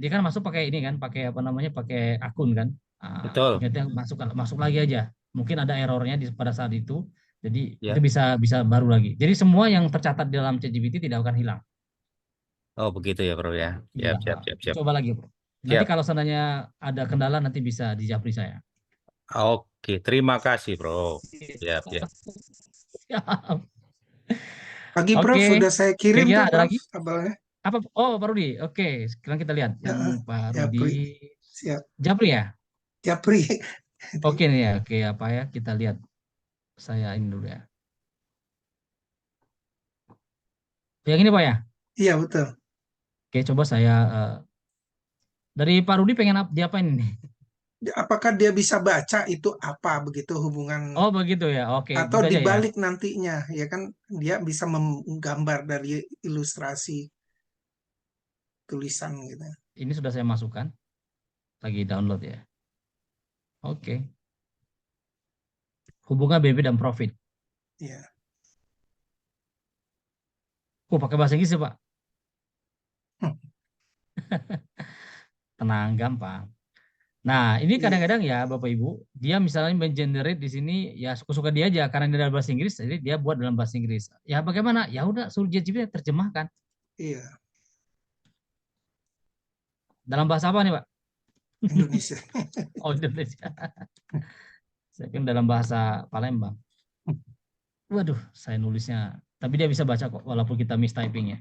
dia kan masuk pakai ini kan, pakai apa namanya, pakai akun kan. Betul. Ingatnya masuk lagi aja. Mungkin ada errornya pada saat itu. Jadi Ya. itu bisa baru lagi. Jadi semua yang tercatat dalam ChatGPT tidak akan hilang. Oh begitu ya, Bro ya. Iya, Siap. coba lagi, Bro. Nanti Siap. kalau seandainya ada kendala nanti bisa dijapri saya. Oke, terima kasih, Bro. Siap. Siap. Pagi Prof, Oke. sudah saya kirim Kira-kira tuh ada Prof lagi? tabelnya. Apa? Oh, Pak Rudi. Oke, sekarang kita lihat Ya, yang Pak ya, Pri. Rudi Siap. Japri ya. Ya, Pri. Oke nih ya. Oke, apa ya? Kita lihat. Saya ini dulu ya. Yang ini Pak ya. Iya, betul. Oke, coba saya dari Pak Rudi pengen diapain ini? Apakah dia bisa baca itu apa begitu hubungan Oh, begitu ya. Oke, atau gitu aja ya. dibalik nantinya ya kan dia bisa menggambar dari ilustrasi tulisan gitu. Ini sudah saya masukkan. Lagi download ya. Oke. Hubungan BB dan profit. Iya. Pakai bahasa Inggris ya, Pak. Hmm. Tenang, gampang. Nah, ini Iya. kadang-kadang ya Bapak Ibu, dia misalnya mengenerate di sini ya suka-suka dia aja karena dia dalam bahasa Inggris, jadi dia buat dalam bahasa Inggris. Ya bagaimana? Ya udah suruh ChatGPT terjemahkan. Iya, Dalam bahasa apa nih, Pak? Indonesia. Oh, Indonesia. Saya kan dalam bahasa Palembang. Waduh, saya nulisnya. Tapi dia bisa baca kok, walaupun kita mistyping ya.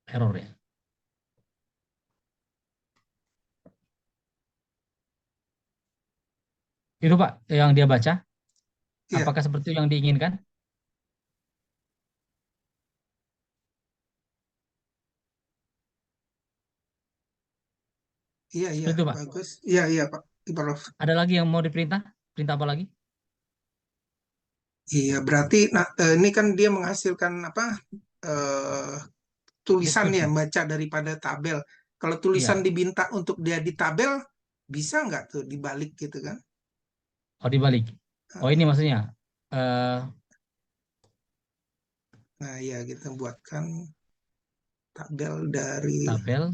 Error ya. Itu Pak, yang dia baca. Iya, Apakah seperti yang diinginkan? iya, Seperti itu Pak. bagus. Iya, Pak. Prof. Ada lagi yang mau diperintah? Perintah apa lagi? Iya, berarti nah ini kan dia menghasilkan apa tulisan ya, Deskripsi. baca daripada tabel. Kalau tulisan Iya. diminta untuk dia di tabel, bisa nggak tuh dibalik gitu kan? Oh, dibalik. Oh, ini maksudnya. Nah, ya kita buatkan tabel dari, Tabel.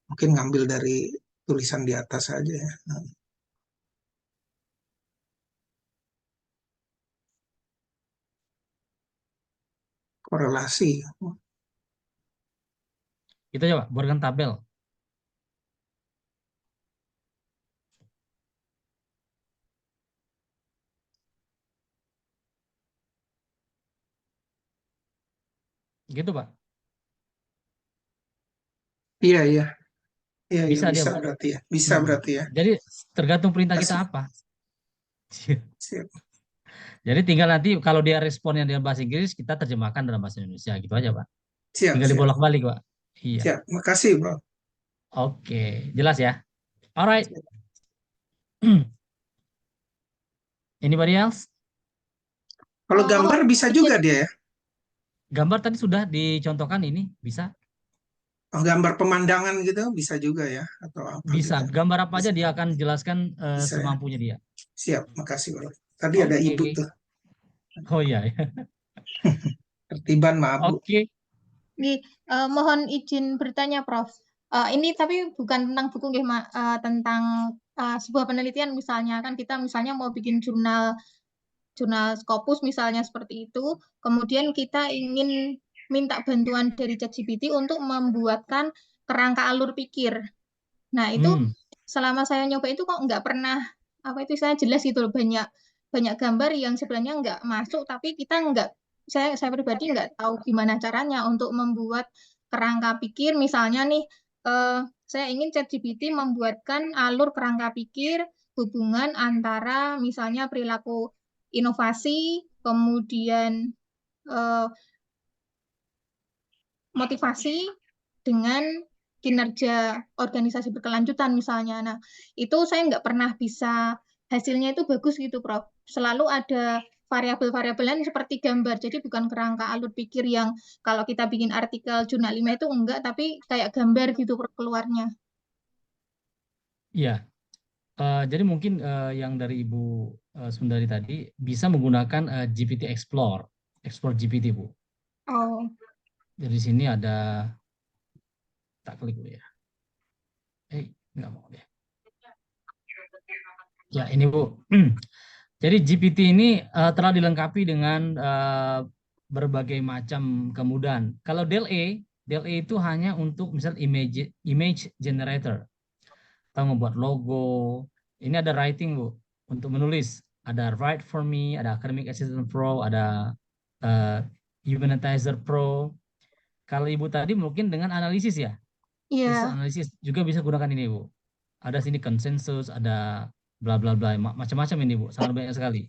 mungkin ngambil dari tulisan di atas saja ya. Korelasi. Kita coba buatkan tabel. Gitu Pak. Iya. Bisa dia, bisa Pak. berarti ya. Bisa berarti ya. Jadi tergantung perintah kita apa. Siap. Jadi tinggal nanti kalau dia responnya dalam bahasa Inggris, kita terjemahkan dalam bahasa Indonesia. Gitu aja, Pak. Siap. Tinggal dibolak-balik, Pak. Iya. Siap. Makasih, Bro. Oke, jelas ya. Alright. Anybody else? Kalau gambar bisa juga dia ya. Gambar tadi sudah dicontohkan, ini bisa. Oh, gambar pemandangan gitu bisa juga ya, atau apa Bisa, gitu. gambar apa aja dia akan jelaskan Bisa ya. semampunya dia. Siap, makasih Bro. Tadi ada Oke. ibu tuh. Oh iya. Tertiban maaf Bu. Oke. Mohon izin bertanya Prof. Ini tapi bukan tentang buku nggih, tentang sebuah penelitian misalnya kan kita misalnya mau bikin jurnal Scopus misalnya seperti itu, kemudian kita ingin minta bantuan dari ChatGPT untuk membuatkan kerangka alur pikir. Nah, itu selama saya nyoba itu kok nggak pernah apa itu saya jelas gitu loh, banyak gambar yang sebenarnya nggak masuk, tapi kita nggak saya pribadi nggak tahu gimana caranya untuk membuat kerangka pikir. Misalnya nih, saya ingin ChatGPT membuatkan alur kerangka pikir hubungan antara misalnya perilaku inovasi, kemudian motivasi dengan kinerja organisasi berkelanjutan misalnya. Nah, itu saya nggak pernah bisa hasilnya itu bagus gitu, Prof. Selalu ada variabel-variabel lain seperti gambar. Jadi bukan kerangka alur pikir yang kalau kita bikin artikel jurnal 5 itu enggak, tapi kayak gambar gitu keluarnya. Iya. Jadi mungkin yang dari Ibu Sundari tadi bisa menggunakan GPT Explore GPT, Bu. Oh. Jadi di sini ada, tak klik dulu ya. Nggak mau deh. Ya ini Bu. Jadi GPT ini telah dilengkapi dengan berbagai macam kemudahan. Kalau DALL-E itu hanya untuk misal image generator, atau membuat logo. Ini ada writing, Bu, untuk menulis. Ada Write for Me, ada Academic Assistant Pro, ada Humanizer Pro. Kalau Ibu tadi mungkin dengan analisis ya. Iya. Analisis juga bisa gunakan ini, Bu. Ada sini konsensus, ada bla bla bla, macam-macam ini, Bu. Sangat banyak sekali.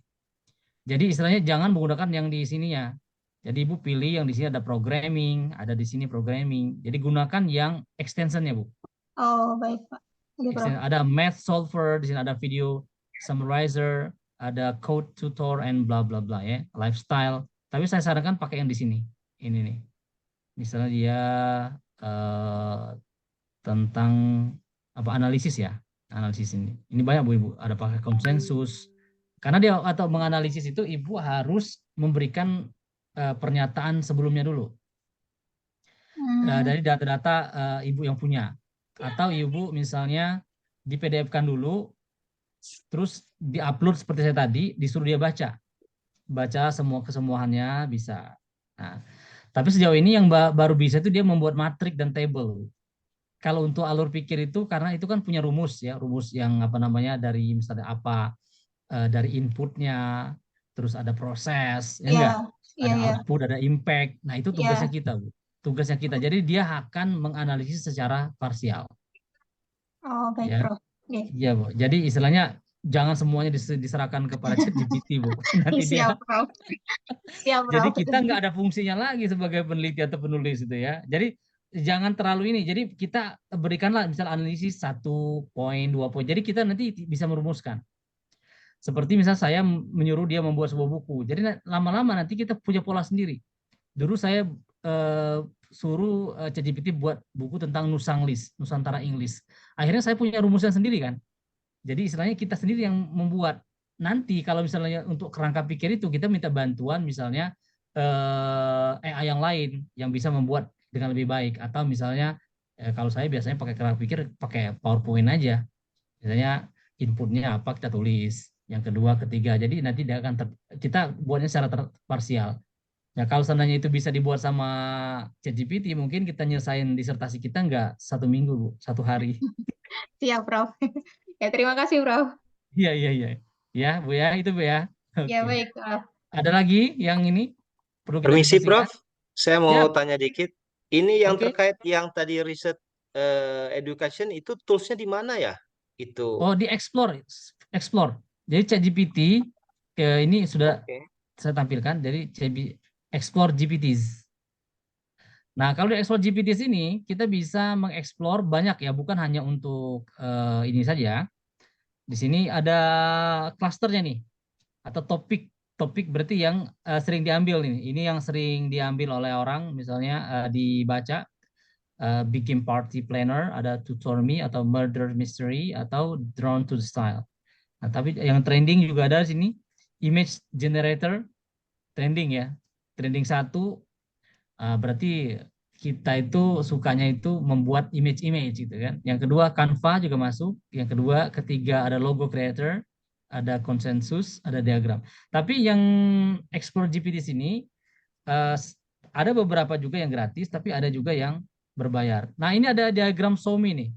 Jadi istilahnya jangan menggunakan yang di sininya. Jadi Ibu pilih yang di sini ada programming, ada di sini programming. Jadi gunakan yang extensionnya, Bu. Oh, baik, Pak. Ada math solver, di sini ada video summarizer, ada code tutor and bla bla bla ya, lifestyle. Tapi saya sarankan pakai yang di sini. Ini nih. Misalnya dia tentang apa analisis ya. Analisis ini. Ini banyak Bu Ibu, ada pakai konsensus. Karena dia atau menganalisis itu Ibu harus memberikan pernyataan sebelumnya dulu. Dari data-data Ibu yang punya. Atau Ibu misalnya di PDF-kan dulu, terus di-upload seperti saya tadi, disuruh dia baca semua kesemuaannya bisa. Nah, tapi sejauh ini yang baru bisa itu dia membuat matrik dan table. Kalau untuk alur pikir itu karena itu kan punya rumus ya, rumus yang apa namanya dari misalnya apa dari inputnya, terus ada proses, ya enggak? Ada output, ada impact. Nah itu tugasnya kita, Bu. Tugasnya kita. Jadi dia akan menganalisis secara parsial. Oh, baik, Ya. Prof. Iya, Bu. Jadi istilahnya jangan semuanya diserahkan kepada ChatGPT, Bu. Nanti Siap, Prof. Siap, Prof. Jadi kita nggak ada fungsinya lagi sebagai peneliti atau penulis itu ya. Jadi jangan terlalu ini. Jadi kita berikanlah misal analisis 1 poin, 2 poin. Jadi kita nanti bisa merumuskan. Seperti misal saya menyuruh dia membuat sebuah buku. Jadi lama-lama nanti kita punya pola sendiri. Dulu saya suruh ChatGPT buat buku tentang Nusanglis, Nusantara English. Akhirnya saya punya rumusnya sendiri kan. Jadi istilahnya kita sendiri yang membuat. Nanti kalau misalnya untuk kerangka pikir itu kita minta bantuan misalnya AI yang lain yang bisa membuat dengan lebih baik. Atau misalnya kalau saya biasanya pakai kerangka pikir pakai PowerPoint aja. Misalnya inputnya apa kita tulis. Yang kedua, ketiga. Jadi nanti dia akan kita buatnya secara parsial. Ya kalau seandainya itu bisa dibuat sama ChatGPT, mungkin kita nyelesain disertasi kita nggak 1 minggu, Bu, 1 hari. Siap, Prof. Ya, terima kasih, Prof. Iya. Ya, Bu ya, itu Bu ya. Ya, Oke. baik, Prof. Ada lagi yang ini perlu kita Permisi, diskusikan? Prof. Saya mau Siap. tanya dikit. Ini yang Oke. terkait yang tadi riset education itu toolsnya di mana ya? Itu. Oh, di Explore. Jadi ChatGPT ini sudah saya tampilkan. Jadi Explore GPTs. Nah, kalau di Explore GPTs ini kita bisa mengeksplor banyak ya, bukan hanya untuk ini saja. Di sini ada klasternya nih, atau topik berarti yang sering diambil nih. Ini yang sering diambil oleh orang, misalnya dibaca Big Game Party Planner, ada Tutor Me atau Murder Mystery atau Drawn to the Style. Nah, tapi yang trending juga ada di sini, Image Generator trending ya, trending 1. Berarti kita itu sukanya itu membuat image gitu kan. Yang kedua Canva juga masuk. Yang kedua, ketiga ada logo creator, ada konsensus, ada diagram. Tapi yang Explore GPT sini Ada beberapa juga yang gratis, tapi ada juga yang berbayar. Nah, ini ada diagram SOMI nih.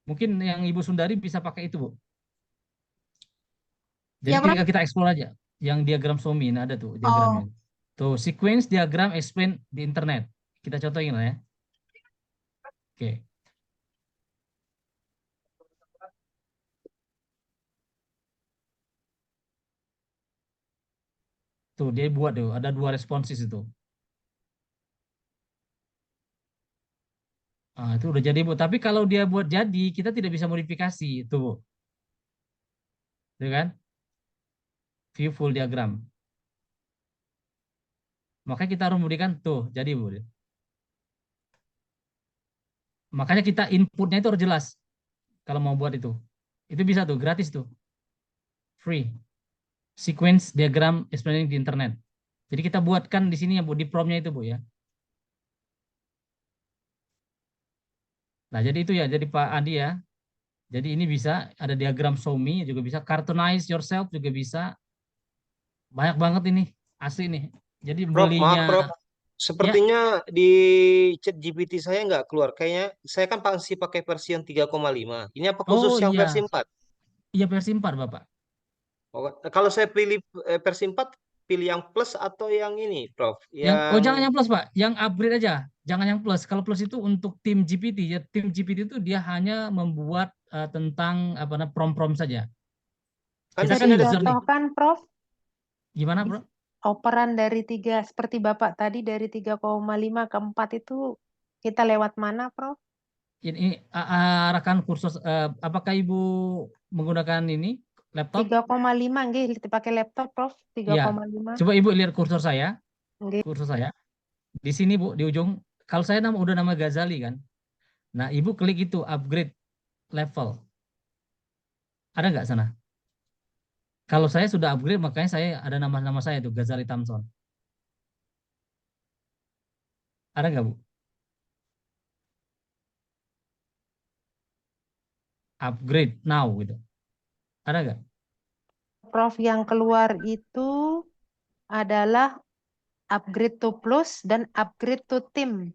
Mungkin yang Ibu Sundari bisa pakai itu, Bu. Jadi Ya, Prof. kita explore aja. Yang diagram SOMI, nah ada tuh Oh, diagramnya. Tuh, sequence diagram explain di internet. Kita contohin lah ya. Oke. Tuh, dia buat tuh, ada 2 responses itu. Ah, itu udah jadi, Bu. Tapi kalau dia buat jadi, kita tidak bisa modifikasi. Tuh, Bu. Tuh kan? View full diagram. Makanya kita harus memberikan tuh, jadi, Bu. Makanya kita inputnya itu harus jelas kalau mau buat itu. Itu bisa tuh, gratis tuh. Free. Sequence diagram explaining di internet. Jadi kita buatkan di sini ya, Bu, di promnya itu, Bu ya. Nah, jadi itu ya, jadi Pak Andi ya. Jadi ini bisa ada diagram SOMI juga bisa, cartoonize yourself juga bisa. Banyak banget ini, asli nih. Jadi Prof, maaf Prof. belinya Sepertinya di chat GPT saya nggak keluar. Kayaknya saya kan masih pakai versi yang 3,5. Ini apa khusus oh yang versi iya, 4? iya versi 4 Bapak. Oh, kalau saya pilih versi 4, pilih yang plus atau yang ini, Prof? Jangan Yang yang plus Pak, yang upgrade aja. Jangan yang plus. Kalau plus itu untuk tim GPT ya, tim GPT itu dia hanya membuat tentang apa namanya prom-prom saja. kan Kita di kan sini ada user nih. Contohkan, Prof, Gimana, Bro? operan dari 3, seperti Bapak tadi dari 3,5 ke 4 itu kita lewat mana, Prof? Ini arahkan kursus apakah Ibu menggunakan ini laptop? 3,5 nggih dipakai laptop, Prof. Iya. 3,5. Coba Ibu lihat kursor saya. Nggih. Kursor saya. Di sini, Bu, di ujung. Kalau saya udah nama Ghazali kan. Nah, Ibu klik itu upgrade level. Ada nggak sana? Kalau saya sudah upgrade, makanya saya ada nama saya itu Ghazali Tamson. Ada nggak, Bu? Upgrade now gitu. Ada nggak? Prof, yang keluar itu adalah upgrade to plus dan upgrade to team.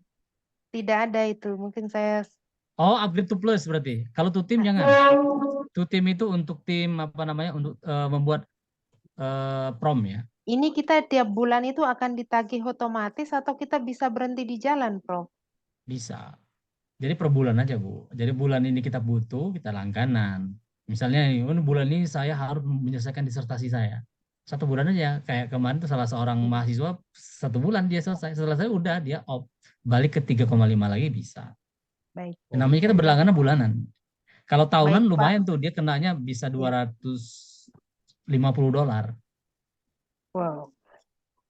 Tidak ada itu. Mungkin saya Oh, upgrade to plus berarti. Kalau to team jangan. To team itu untuk tim apa namanya? Untuk membuat prom ya. ini kita tiap bulan itu akan ditagih otomatis atau kita bisa berhenti di jalan, Prof? Bisa. Jadi per bulan aja, Bu. Jadi bulan ini kita butuh, kita langganan. Misalnya bulan ini saya harus menyelesaikan disertasi saya. 1 bulan aja. Kayak kemarin tuh salah seorang mahasiswa 1 bulan dia selesai. Setelah saya udah dia off. Balik ke 3,5 lagi bisa. Baik. Namanya kita berlangganan bulanan. Kalau tahunan Baik, Pak. lumayan tuh, dia kenanya bisa $250. Wow.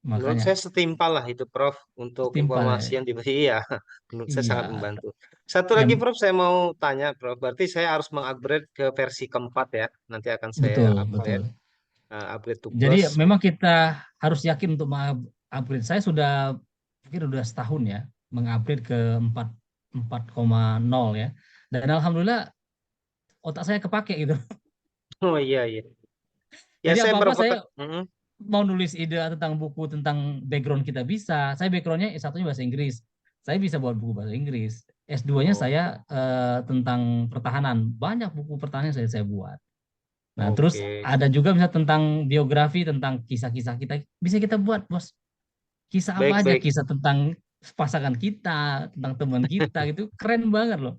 menurut Makanya saya setimpal lah itu, Prof, untuk setimpal ya. informasi yang diberi. Iya, menurut saya sangat Iya. membantu. Satu lagi, Yang Prof, saya mau tanya, Prof. Berarti saya harus mengupgrade ke versi keempat ya. Nanti akan saya betul, upgrade, betul. upgrade to Jadi plus. memang kita harus yakin untuk upgrade. Saya sudah mungkin udah setahun ya mengupgrade ke 4,0 ya. Dan alhamdulillah otak saya kepake gitu. Oh iya, iya. Ya, Jadi saya apa-apa berapa saya Mhm. mau nulis ide tentang buku tentang background kita bisa. Saya backgroundnya S1-nya bahasa Inggris. Saya bisa buat buku bahasa Inggris. S2-nya Oh, saya tentang pertahanan. Banyak buku pertahanan yang saya buat. Nah, terus oke. ada juga misalnya tentang biografi, tentang kisah-kisah kita. Bisa kita buat, Bos. Kisah apa Baik, aja, baik. kisah tentang pasangan kita, tentang teman kita, gitu. Keren banget loh.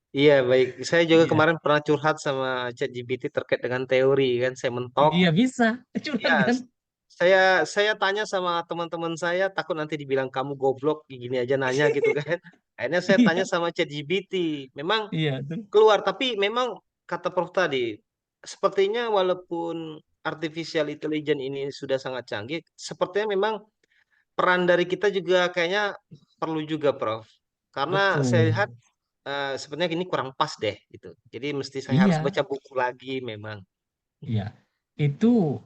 Iya, baik. Saya juga Iya, kemarin pernah curhat sama ChatGPT terkait dengan teori kan, saya mentok. iya bisa. Curhat Ya, kan? saya tanya sama teman-teman saya, takut nanti dibilang kamu goblok, gini aja nanya gitu kan. Akhirnya saya tanya Iya, sama ChatGPT. Memang iya tuh. keluar, tapi memang kata Prof tadi, sepertinya walaupun artificial intelligence ini sudah sangat canggih, sepertinya memang peran dari kita juga kayaknya perlu juga, Prof. Karena saya Betul. lihat sebenarnya ini kurang pas deh gitu. Jadi mesti saya harus Iya, baca buku lagi memang. iya. Itu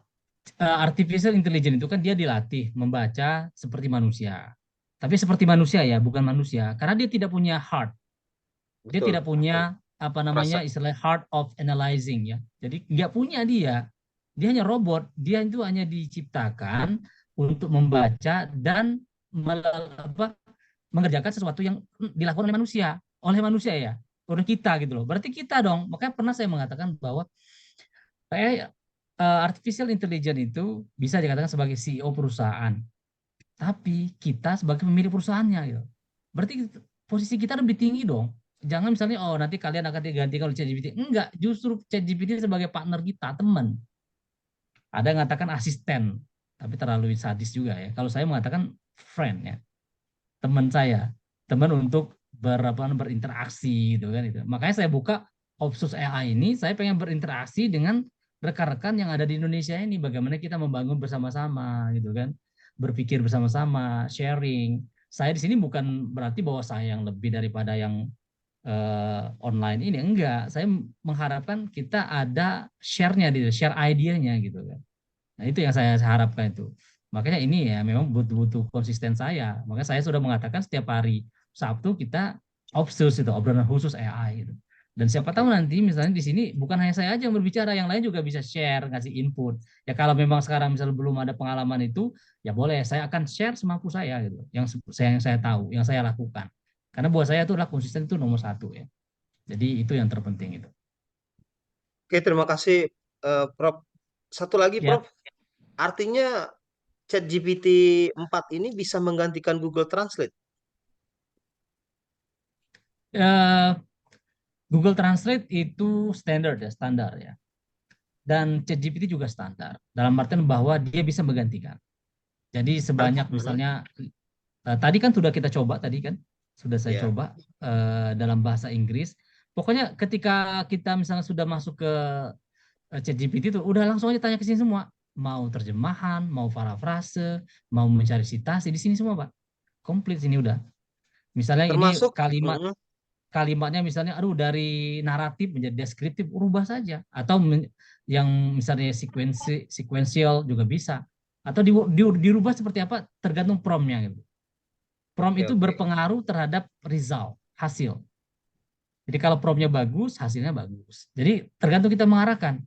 artificial intelligence itu kan dia dilatih membaca seperti manusia. Tapi seperti manusia ya, bukan manusia. Karena dia tidak punya heart. Dia Betul. tidak punya apa namanya Rasa. istilah heart of analyzing ya. Jadi nggak punya dia. Dia hanya robot. Dia itu hanya diciptakan untuk membaca dan mengerjakan sesuatu yang dilakukan oleh manusia ya, oleh kita gitu loh. Berarti kita dong. Makanya pernah saya mengatakan bahwa artificial intelligence itu bisa dikatakan sebagai CEO perusahaan, tapi kita sebagai pemilik perusahaannya gitu. Berarti posisi kita lebih tinggi dong. Jangan misalnya nanti kalian akan digantikan oleh ChatGPT. Enggak, justru ChatGPT sebagai partner kita, teman. Ada yang mengatakan asisten, tapi terlalu sadis juga ya. Kalau saya mengatakan friend ya, teman saya, teman untuk berinteraksi gitu kan itu. Makanya saya buka Opsus AI ini, saya pengen berinteraksi dengan rekan-rekan yang ada di Indonesia ini, bagaimana kita membangun bersama-sama gitu kan, berpikir bersama-sama, sharing. Saya di sini bukan berarti bahwa saya yang lebih daripada yang online ini, enggak. Saya mengharapkan kita ada share-nya, share idenya gitu kan. Nah itu yang saya harapkan itu. Makanya ini ya memang butuh konsisten saya. Makanya saya sudah mengatakan setiap hari Sabtu kita Opsus itu, obrolan khusus AI gitu. Dan siapa tahu nanti misalnya di sini bukan hanya saya aja yang berbicara, yang lain juga bisa share, ngasih input. Ya kalau memang sekarang misalnya belum ada pengalaman itu, ya boleh saya akan share semampu saya gitu. Yang saya tahu, yang saya lakukan. Karena buat saya itu adalah konsisten itu nomor 1 ya. Jadi itu yang terpenting itu. Oke, terima kasih Prof. Satu lagi Ya. Prof, artinya ChatGPT 4 ini bisa menggantikan Google Translate? Google Translate itu standar ya. Dan ChatGPT juga standar. Dalam artian bahwa dia bisa menggantikan. Jadi sebanyak misalnya tadi kan sudah kita coba sudah saya coba dalam bahasa Inggris. Pokoknya ketika kita misalnya sudah masuk ke ChatGPT itu udah langsung aja tanya ke sini semua. Mau terjemahan, mau parafrase, mau mencari citasi, di sini semua Pak. Komplit sini udah. Misalnya Termasuk ini kalimatnya misalnya dari naratif menjadi deskriptif, rubah saja. Atau yang misalnya sequential juga bisa. Atau dirubah seperti apa tergantung prompt-nya gitu. Prompt itu berpengaruh terhadap result, hasil. Jadi kalau prompt-nya bagus, hasilnya bagus. Jadi tergantung kita mengarahkan.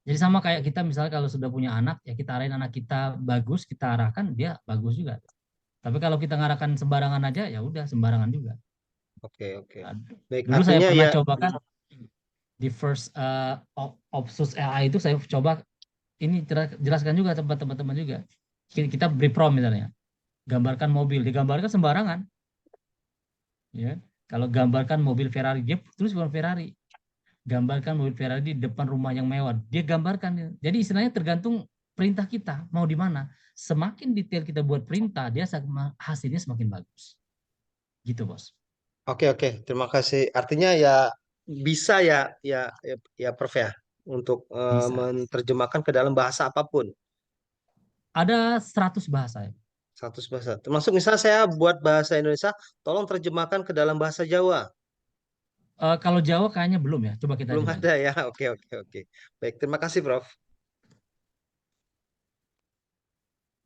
Jadi sama kayak kita misalnya kalau sudah punya anak, ya kita arahin anak kita bagus, kita arahkan dia bagus juga. Tapi kalau kita ngarahkan sembarangan aja, ya udah sembarangan juga. Oke. Baik, dulu saya pernah cobakan di first Opsus AI itu saya coba ini jelaskan juga teman-teman juga. Kita beri prompt misalnya, gambarkan mobil, digambarkan sembarangan. Ya, kalau gambarkan mobil Ferrari, dia tulis bukan Ferrari. Gambarkan mobil Ferrari di depan rumah yang mewah, dia gambarkan. Jadi istilahnya tergantung perintah kita mau di mana. Semakin detail kita buat perintah, dia hasilnya semakin bagus. Gitu bos. Oke, terima kasih. Artinya ya bisa ya Prof ya untuk menerjemahkan ke dalam bahasa apapun. Ada 100 bahasa ya. 100 bahasa. Termasuk misalnya saya buat bahasa Indonesia, tolong terjemahkan ke dalam bahasa Jawa. Kalau Jawa kayaknya belum ya. Coba kita belum ada ya. Oke. Baik, terima kasih Prof.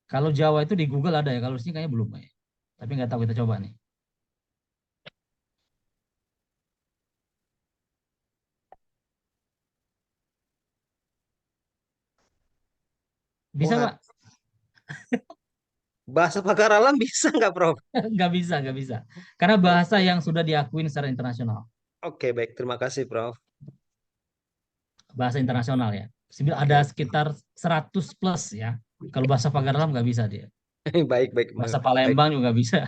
Kalau Jawa itu di Google ada ya. Kalau sini kayaknya belum ya. Tapi nggak tahu, kita coba nih. Bisa Pak? Bahasa pagar alam bisa nggak Prof? Nggak bisa. Karena bahasa yang sudah diakuin secara internasional. Oke, baik. Terima kasih Prof. Bahasa internasional ya. Ada sekitar 100 plus ya. Kalau bahasa pagar alam nggak bisa dia. Baik. Bahasa Palembang juga bisa.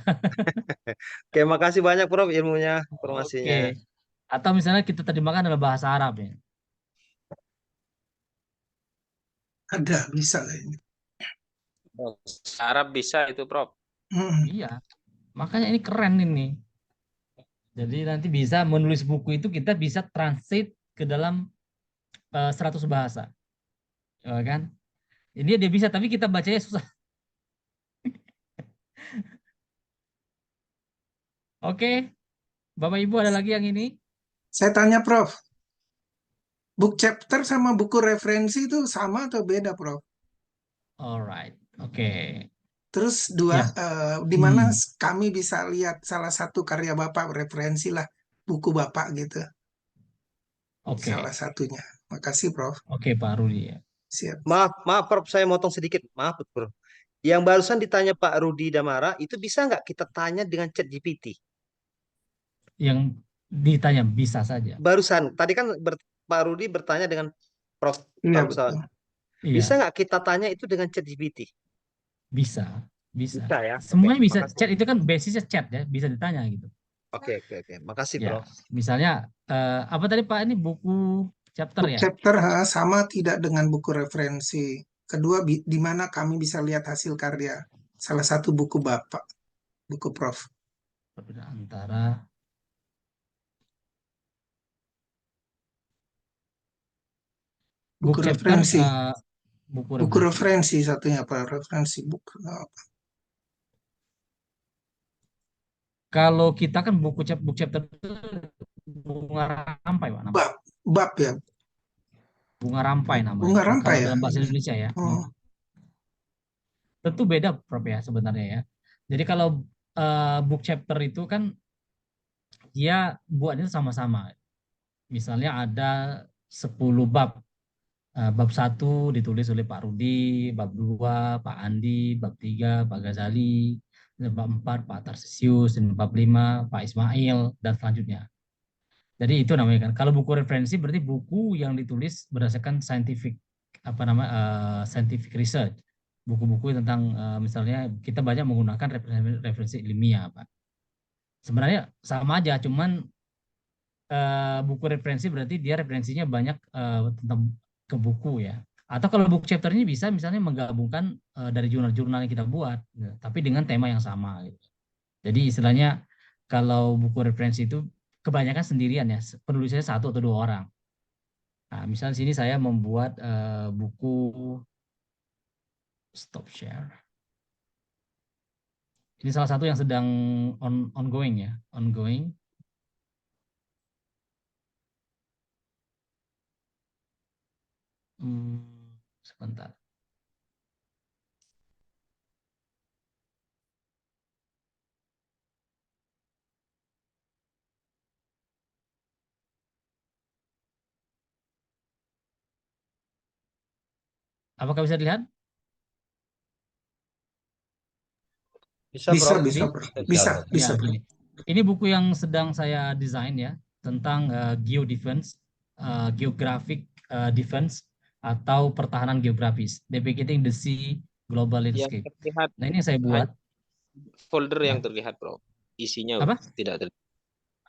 Oke, makasih banyak Prof ilmunya, informasinya. Oke. Atau misalnya kita terjemahkan dalam bahasa Arab ya. Ada, bisa lah ini. Arab bisa itu Prof. Iya. Makanya ini keren ini. Jadi nanti bisa menulis buku itu kita bisa translate ke dalam 100 bahasa. Ya kan? Ini dia bisa, tapi kita bacanya susah. Oke. Bapak Ibu ada lagi yang ini? Saya tanya Prof. Book chapter sama buku referensi itu sama atau beda, Prof? Alright. Oke. Terus di mana kami bisa lihat salah satu karya Bapak, referensi lah buku Bapak gitu. Oke. Salah satunya. Makasih Prof. Oke Pak Rudi ya. Siap. Maaf Prof, saya motong sedikit. Maaf Bro. Yang barusan ditanya Pak Rudi Damara, itu bisa nggak kita tanya dengan ChatGPT? Yang ditanya bisa saja. Barusan, tadi kan Pak Rudi bertanya dengan Prof. Iya, Tamson. betul. Bisa Iya, nggak kita tanya itu dengan ChatGPT? bisa. Bisa ya. Oke, Semuanya bisa. makasih. Chat itu kan basisnya chat ya, bisa ditanya gitu. Oke. Makasih Ya, Prof. misalnya apa tadi Pak, ini buku chapter Book ya? chapter sama tidak dengan buku referensi. Kedua, di mana kami bisa lihat hasil karya. Salah satu buku Bapak, buku Prof. Perbedaan antara Buku book chapter, referensi. buku Buku referensi. referensi satunya apa? Referensi buku. Kalau kita kan book chapter itu bunga rampai Pak namanya. Bab ya. Bunga rampai namanya. Bunga rampai Kalau ya. dalam bahasa Indonesia ya. Oh. Tentu beda Prof ya sebenarnya ya. Jadi kalau book chapter itu kan dia buatnya sama-sama. Misalnya ada 10 bab. Bab 1 ditulis oleh Pak Rudi, bab 2 Pak Andi, bab 3 Pak Ghazali, bab 4 Pak Tarsisius, dan bab 5 Pak Ismail, dan selanjutnya. Jadi itu namanya kan. Kalau buku referensi berarti buku yang ditulis berdasarkan scientific scientific research. Buku-buku tentang misalnya kita banyak menggunakan referensi ilmiah, Pak. Sebenarnya sama aja, cuman buku referensi berarti dia referensinya banyak tentang ke buku ya. Atau kalau buku chapternya bisa misalnya menggabungkan dari jurnal-jurnal yang kita buat, ya, tapi dengan tema yang sama. Gitu. Jadi istilahnya kalau buku referensi itu kebanyakan sendirian ya, penulisnya 1 atau 2 orang. Nah, misalnya sini saya membuat buku stop share. Ini salah satu yang sedang ongoing ya, ongoing. Sebentar. Apakah bisa dilihat? Bisa Prof. Bisa. Ya, gini. Ini buku yang sedang saya desain ya, tentang geodefense, geographic defense atau pertahanan geografis, navigating the sea global landscape. Yang terlihat Nah, ini yang saya buat. folder yang Ya. terlihat, Prof. Isinya Apa? tidak terlihat.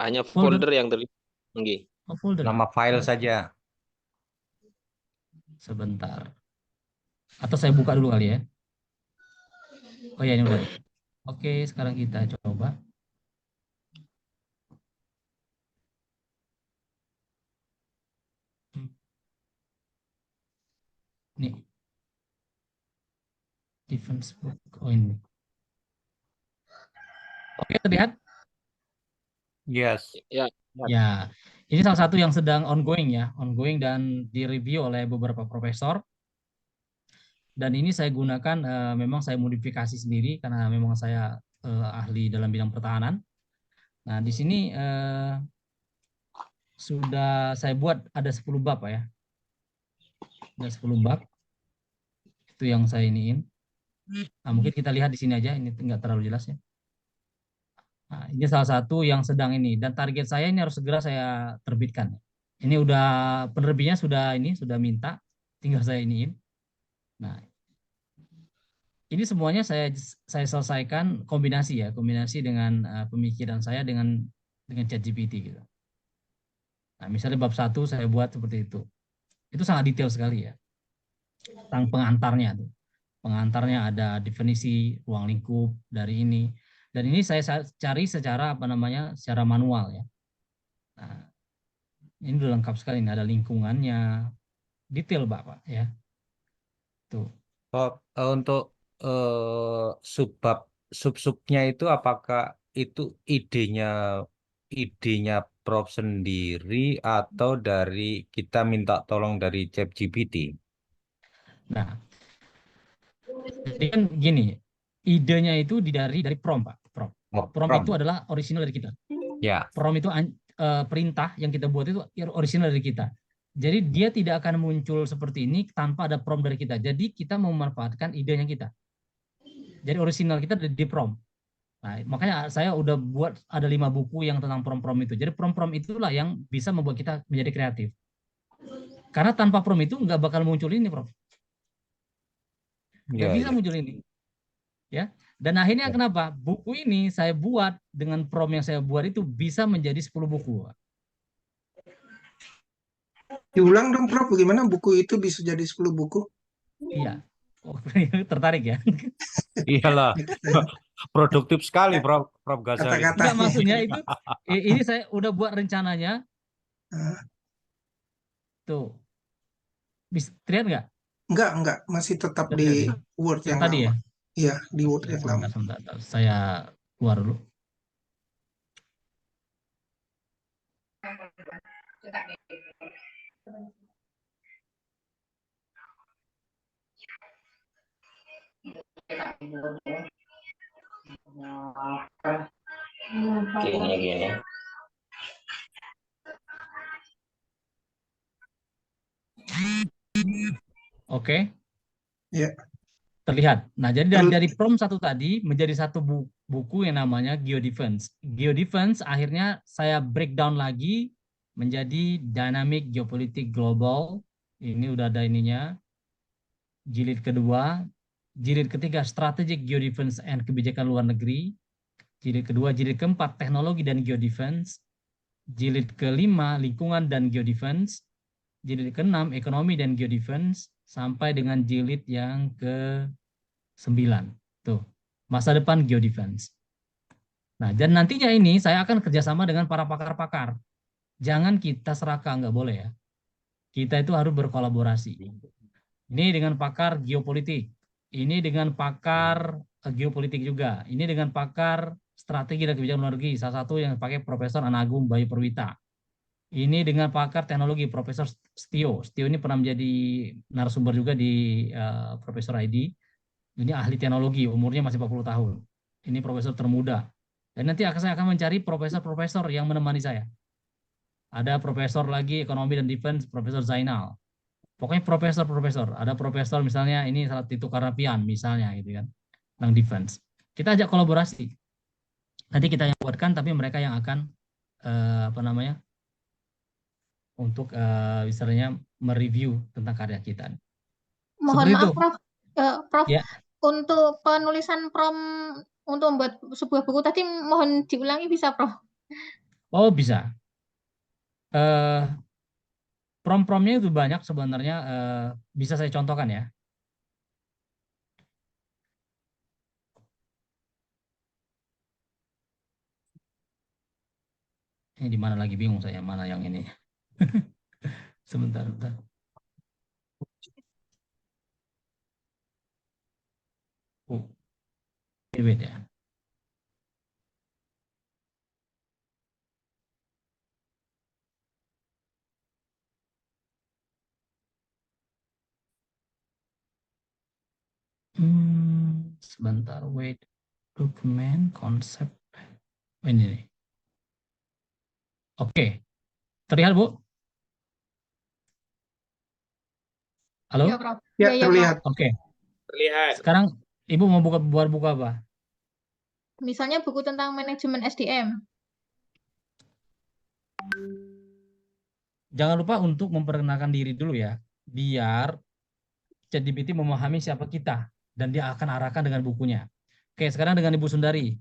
Hanya Folder. folder yang terlihat. Nggih. Oh, folder. Nama file saja. Sebentar. Atau saya buka dulu kali ya. Oh ya, ini udah. Oke, sekarang kita coba. Nih. Defense book. Oh, ini. Oke, terlihat? Yes. Ya. Ya, ini salah satu yang sedang ongoing ya, ongoing dan direview oleh beberapa profesor. Dan ini saya gunakan, memang saya modifikasi sendiri karena memang saya ahli dalam bidang pertahanan. Nah, di sini sudah saya buat ada 10 bab ya. Ada 10 bab. Itu yang saya iniin. Nah, mungkin kita lihat di sini aja, ini enggak terlalu jelas ya. Nah, ini salah satu yang sedang ini, dan target saya ini harus segera saya terbitkan. Ini udah penerbitnya sudah minta, tinggal saya iniin. Nah, ini semuanya saya selesaikan kombinasi dengan pemikiran saya dengan ChatGPT gitu. Nah, misalnya bab 1 saya buat seperti itu. Itu sangat detail sekali ya. Tentang pengantarnya tuh. Pengantarnya ada definisi ruang lingkup dari ini. Dan ini saya cari secara secara manual ya. Nah, ini udah lengkap sekali, ini ada lingkungannya, detail Bapak ya. Tuh. Untuk sub-subnya itu apakah itu idenya Prof sendiri atau dari kita minta tolong dari ChatGPT? Nah, jadi kan gini, idenya itu dari prompt Pak. Prompt itu adalah original dari kita. Ya. Prompt itu perintah yang kita buat itu original dari kita. Jadi dia tidak akan muncul seperti ini tanpa ada prompt dari kita. Jadi kita memanfaatkan idenya kita. Jadi original kita di prompt. Nah, makanya saya udah buat ada 5 buku yang tentang prompt-prompt itu. Jadi prompt-prompt itulah yang bisa membuat kita menjadi kreatif. Karena tanpa prompt itu nggak bakal muncul ini, Prof. Nggak Iya, bisa iya. muncul ini. Ya. Dan akhirnya Ya. kenapa? Buku ini saya buat dengan prompt yang saya buat itu bisa menjadi 10 buku. Diulang dong, Prof. Bagaimana buku itu bisa jadi 10 buku? Iya. Oh, tertarik ya? Iyalah, produktif sekali Prof. Ghazali. Enggak, Kata-katanya. maksudnya itu ini saya udah buat rencananya. Tuh. Bisa terlihat nggak? Enggak. Masih tetap Terlihat di ya? Word yang Tadi ya? lama. Iya, di Word Ya, yang lama. sebentar. Saya keluar dulu. Gini. Oke. Ya. Terlihat. Nah, jadi dari prompt satu tadi menjadi satu buku yang namanya Geodefense. Geodefense akhirnya saya breakdown lagi menjadi Dynamic Geopolitik Global. Ini udah ada ininya. Jilid kedua. Jilid ketiga Strategic Geodefense and Kebijakan Luar Negeri. Jilid kedua, jilid keempat Teknologi dan Geodefense. Jilid kelima Lingkungan dan Geodefense. Jilid keenam Ekonomi dan Geodefense. Sampai dengan jilid yang ke-9. Tuh, masa depan geodefense. Nah, dan nantinya ini saya akan kerjasama dengan para pakar-pakar. Jangan kita serakah, nggak boleh ya. Kita itu harus berkolaborasi. Ini dengan pakar geopolitik. Ini dengan pakar geopolitik juga. Ini dengan pakar strategi dan kebijakan luar negeri. Salah satu yang pakai Profesor Anagung Bayu Perwita. Ini dengan pakar teknologi Profesor Stio. Stio ini pernah menjadi narasumber juga di Profesor ID. Ini ahli teknologi, umurnya masih 40 tahun. Ini profesor termuda. Dan nanti saya akan mencari profesor-profesor yang menemani saya. Ada profesor lagi ekonomi dan defense, Profesor Zainal. Pokoknya profesor-profesor. Ada profesor misalnya ini salah Tito Karnavian misalnya gitu kan, tentang defense. Kita ajak kolaborasi. Nanti kita yang buatkan, tapi mereka yang akan untuk misalnya mereview tentang karya kita. Mohon Seperti maaf, itu. Prof. Prof, Ya. untuk penulisan prompt untuk membuat sebuah buku tadi mohon diulangi bisa, Prof? Oh, bisa. Prompt-promptnya itu banyak sebenarnya, bisa saya contohkan ya. Ini di mana lagi bingung saya, mana yang ini. Sebentar. Wait ya. Sebentar, wait. Dokumen, konsep. Ini nih. Oke. Terlihat, Bu? Halo? Ya, Prof. Ya, Ya, terlihat. Prof. Oke. Terlihat. Sekarang Ibu mau buat buku apa? Misalnya buku tentang manajemen SDM. Jangan lupa untuk memperkenalkan diri dulu ya, biar ChatGPT memahami siapa kita dan dia akan arahkan dengan bukunya. Oke, sekarang dengan Ibu Sundari.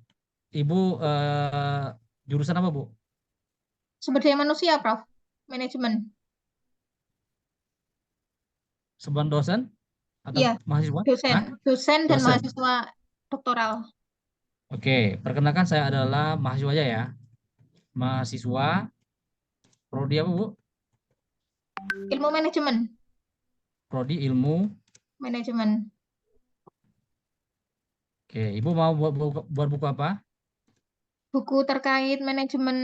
Ibu jurusan apa, Bu? Sumber daya manusia, Prof. Manajemen. Sebuah dosen atau Iya, mahasiswa? dosen dan Dosen. mahasiswa doktoral. Oke, perkenalkan saya adalah mahasiswa aja ya. Mahasiswa prodi apa, Bu? Ilmu manajemen. Prodi ilmu. Manajemen. Oke, Ibu mau buat buku apa? Buku terkait manajemen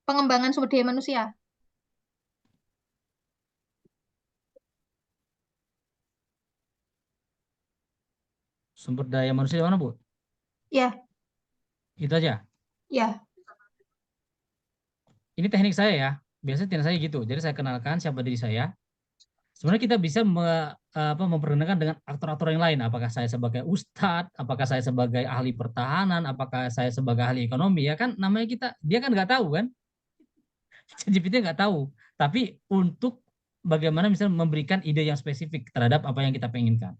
pengembangan sumber daya manusia. Sumber daya manusia mana, Bu? Ya. Itu aja. Ya. Ini teknik saya ya. biasanya channel saya gitu. Jadi saya kenalkan siapa diri saya. Sebenarnya kita bisa memperkenalkan dengan aktor-aktor yang lain. Apakah saya sebagai ustadz, apakah saya sebagai ahli pertahanan, apakah saya sebagai ahli ekonomi, ya kan namanya dia kan nggak tahu kan. ChatGPT nggak tahu. Tapi untuk bagaimana misalnya memberikan ide yang spesifik terhadap apa yang kita penginkan.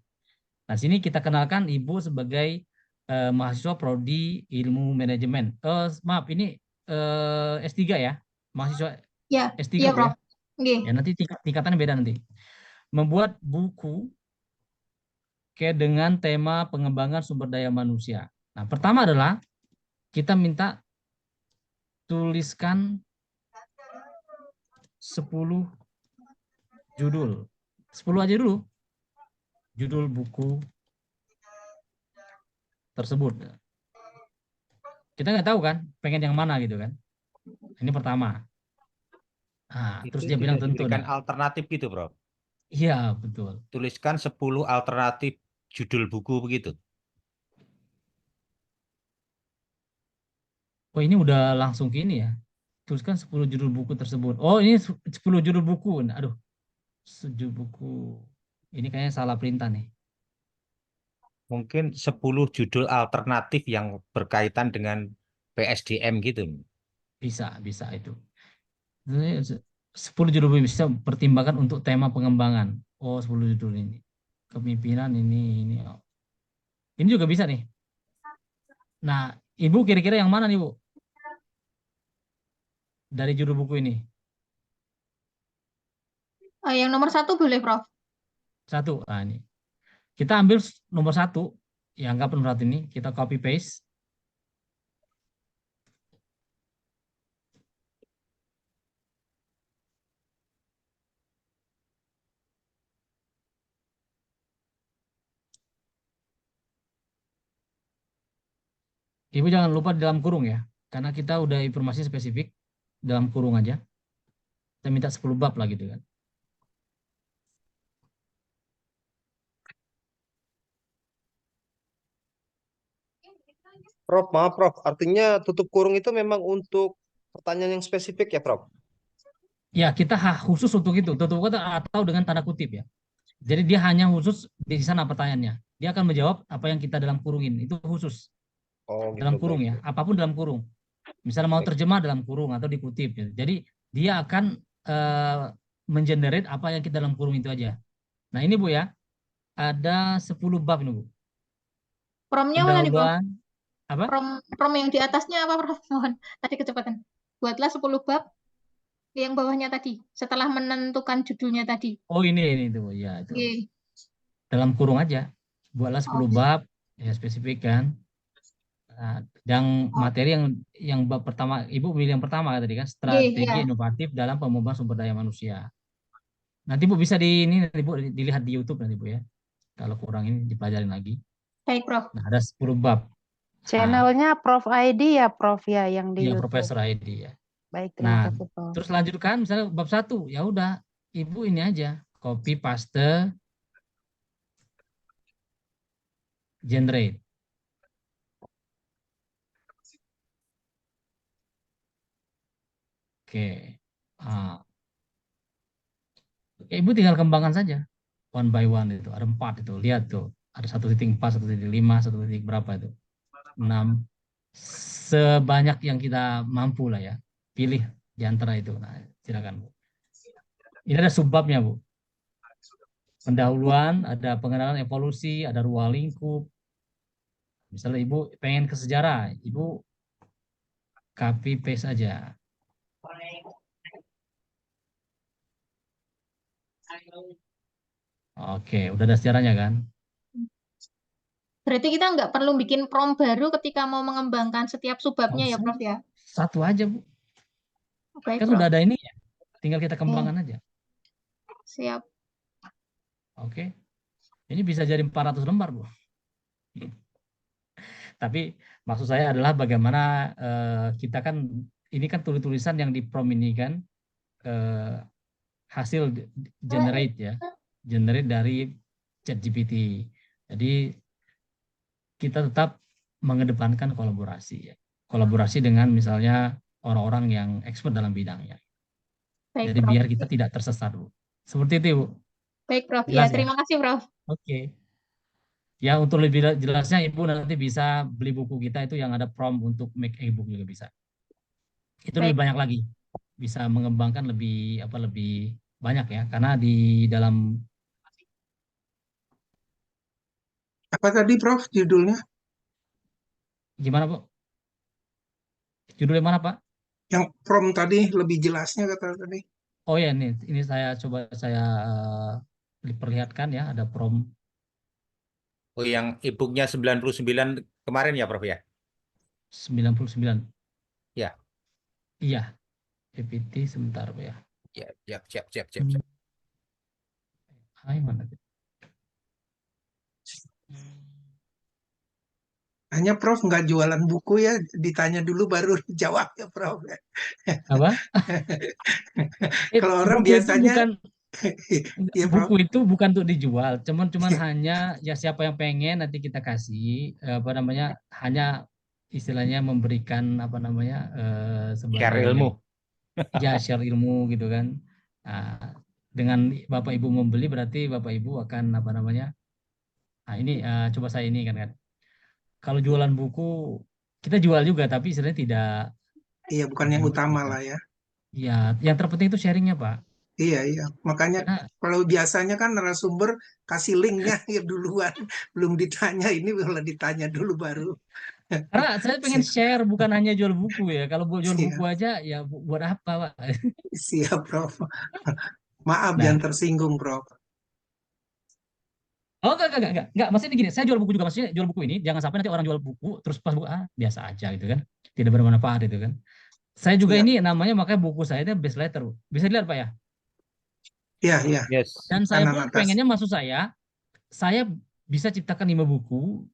Nah, sini kita kenalkan Ibu sebagai mahasiswa prodi ilmu manajemen. Maaf, ini S3 ya, mahasiswa Ya, S3 iya Bu, Prof. ya. Nggih. Ya nanti tingkatannya beda nanti. Membuat buku dengan tema pengembangan sumber daya manusia. Nah, pertama adalah kita minta tuliskan 10 judul. 10 aja dulu. Judul buku tersebut. Kita nggak tahu kan, pengen yang mana gitu kan. Ini pertama. Nah, terus dia bilang tentu. Diberikan alternatif gitu, Bro. Iya, betul. Tuliskan 10 alternatif judul buku begitu. Oh, ini udah langsung gini ya. Tuliskan 10 judul buku tersebut. Oh, ini 10 judul buku. Aduh, 7 buku. Ini kayaknya salah perintah nih. Mungkin 10 judul alternatif yang berkaitan dengan PSDM gitu. Bisa itu. 10 judul buku bisa pertimbangkan untuk tema pengembangan. Oh, 10 judul ini. Kepemimpinan ini. Oh. Ini juga bisa nih. Nah, Ibu kira-kira yang mana nih, Bu? Dari judul buku ini. Yang nomor 1 boleh, Prof. 1. Nah, ini. Kita ambil nomor 1. Ya, anggap nomor 1 ini. Kita copy paste. Ibu jangan lupa di dalam kurung ya. Karena kita udah informasi spesifik. Dalam kurung aja. Kita minta 10 bab lah gitu kan. Prof, maaf Prof, artinya tutup kurung itu memang untuk pertanyaan yang spesifik ya Prof? Ya, kita khusus untuk itu. Tutup kata atau dengan tanda kutip ya. Jadi dia hanya khusus di sana pertanyaannya. Dia akan menjawab apa yang kita dalam kurungin. Itu khusus. Oh Dalam gitu, kurung baik. ya. Apapun dalam kurung. Misalnya mau Baik. terjemah dalam kurung atau dikutip. Gitu. Jadi dia akan mengenerate apa yang kita dalam kurung itu aja. Nah ini Bu ya. Ada 10 bab nih Bu. Promnya mana nih, Prof? Pendahuluan. Apa? Prom yang di atasnya apa, Prof? Mohon, tadi kecepatan. Buatlah 10 bab yang bawahnya tadi, setelah menentukan judulnya tadi. Oh ini tuh ya itu. Oke. Dalam kurung aja. Buatlah 10 bab ya spesifik kan. Nah, yang materi yang bab pertama, Ibu pilih yang pertama tadi kan, strategi inovatif dalam pengembangan sumber daya manusia. Nanti Bu bisa nanti Bu dilihat di YouTube nanti Bu ya. Kalau kurang ini dipelajarin lagi. Baik, Prof. Nah, ada 10 bab. Channelnya Prof ID ya, Prof ya, yang di Iya, YouTube. Profesor ID ya. Baik, terima Nah, kasih, Prof. terus lanjutkan misalnya bab 1, ya udah Ibu ini aja, copy paste generate. Oke. Nah, Ibu tinggal kembangkan saja. One by one itu. Ada 4 itu. Lihat tuh. Ada 1.4, 1.5, 1. Berapa itu? 6. Sebanyak yang kita mampu lah ya. Pilih di antara itu. Nah, silakan Bu. Ini ada subbabnya Bu. Pendahuluan, ada pengenalan evolusi, ada ruang lingkup. Misalnya Ibu pengen ke sejarah, Ibu copy paste aja. Oke, udah ada sejarahnya kan? Berarti kita nggak perlu bikin prom baru ketika mau mengembangkan setiap subbabnya ya, Prof ya? 1 aja Bu. Baik, Kan Prof. udah ada ini ya. Tinggal kita kembangkan aja. Siap. Oke. Ini bisa jadi 400 lembar Bu. Tapi maksud saya adalah bagaimana kita kan ini kan tulisan yang di prom ini kan hasil generate ya, generate dari ChatGPT. Jadi kita tetap mengedepankan kolaborasi ya, kolaborasi dengan misalnya orang-orang yang expert dalam bidangnya. Baik, Jadi Prof. biar kita tidak tersesat, Bu. Seperti itu, Bu. Baik, Prof. Jelas Ya, ya? terima kasih, Prof. Oke. Ya, untuk lebih jelasnya Ibu nanti bisa beli buku kita itu yang ada prompt untuk make e-book juga bisa. Itu Baik. lebih banyak lagi. Bisa mengembangkan lebih banyak ya, karena di dalam Apa tadi Prof judulnya? gimana, Bu? Judulnya mana, Pak? Yang prompt tadi lebih jelasnya kata tadi. Oh ya, ini saya coba perlihatkan ya, ada prompt Oh, yang e-booknya 99 kemarin ya, Prof ya? 99. Ya. Iya. PPT sebentar, Pak ya. Ya, siap. Hai, mana? Hanya Prof nggak jualan buku ya, ditanya dulu baru dijawab ya Prof. Apa? Kalau orang buku biasanya itu bukan ya, Prof. buku itu bukan untuk dijual, cuman hanya ya siapa yang pengen nanti kita kasih hanya istilahnya memberikan Share sebagai ilmu. ya share ilmu gitu kan. Nah, dengan Bapak Ibu membeli berarti Bapak Ibu akan nah ini coba saya ini kan. Kalau jualan buku kita jual juga tapi istilahnya tidak. Iya, bukan yang utama lah ya. Ya, yang terpenting itu sharingnya, Pak. Iya. Makanya Karena kalau biasanya kan narasumber kasih linknya ya duluan, belum ditanya, ini malah ditanya dulu baru. Karena saya pengen share bukan hanya jual buku ya. Kalau buat jual buku Siap, aja ya buat apa, Pak? siap Prof. Maaf Nah, jangan tersinggung Prof. oh enggak. Maksudnya gini, saya jual buku juga, maksudnya jual buku ini jangan sampai nanti orang jual buku terus pas buku biasa aja gitu kan. Tidak bermanfaat itu kan. Saya juga Siap. ini namanya makanya buku saya itu best letter. Bisa dilihat, Pak ya. Iya. Yes. Dan saya Kanan pun atas. pengennya maksud saya bisa ciptakan 5 buku,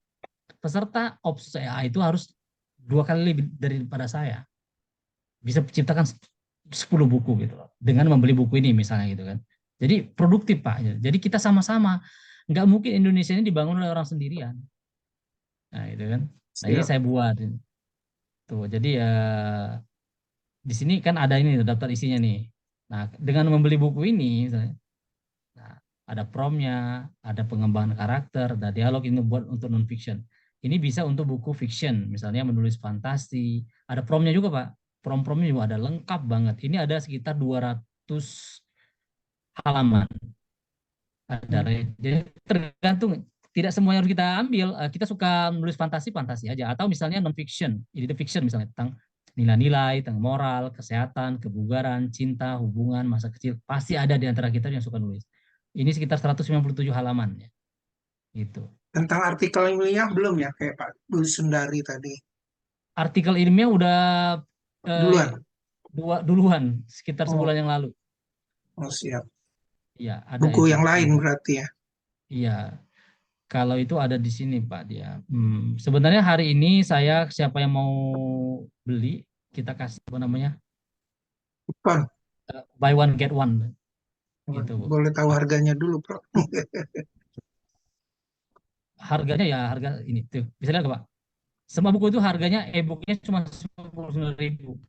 peserta ops saya itu harus 2 kali lebih daripada saya. Bisa ciptakan 10 buku gitu loh, dengan membeli buku ini misalnya gitu kan. Jadi produktif, Pak. Jadi kita sama-sama. Nggak mungkin Indonesia ini dibangun oleh orang sendirian. Nah itu kan. Nah ini Siap. saya buat. Tuh, jadi ya di sini kan ada ini daftar isinya nih. Nah dengan membeli buku ini, nah, ada promnya, ada pengembangan karakter, ada dialog ini buat untuk non fiction. Ini bisa untuk buku fiction, misalnya menulis fantasi. Ada promnya juga, Pak. Prom-promnya juga ada lengkap banget. Ini ada sekitar 200 halaman. Jadi tergantung, tidak semuanya harus kita ambil. Kita suka menulis fantasi aja, atau misalnya non fiction, itu fiction misalnya tentang nilai-nilai, tentang moral, kesehatan, kebugaran, cinta, hubungan, masa kecil, pasti ada di antara kita yang suka nulis. Ini sekitar 197 halaman ya. Gitu. Tentang artikel ilmiah belum ya kayak Pak Bu Sundari tadi. Artikel ilmiah udah Duluan. sekitar sebulan yang lalu. Oh siap. Iya, ada Buku itu. yang lain berarti ya. Iya. Kalau itu ada di sini, Pak, dia. Sebenarnya hari ini siapa yang mau beli, kita kasih Bukan. buy one get one. Gitu, Bu. Boleh tahu harganya dulu, Prof. Harganya ya harga ini tuh. Bisa lihat, Pak. Semua buku itu harganya e-booknya cuma 99.000.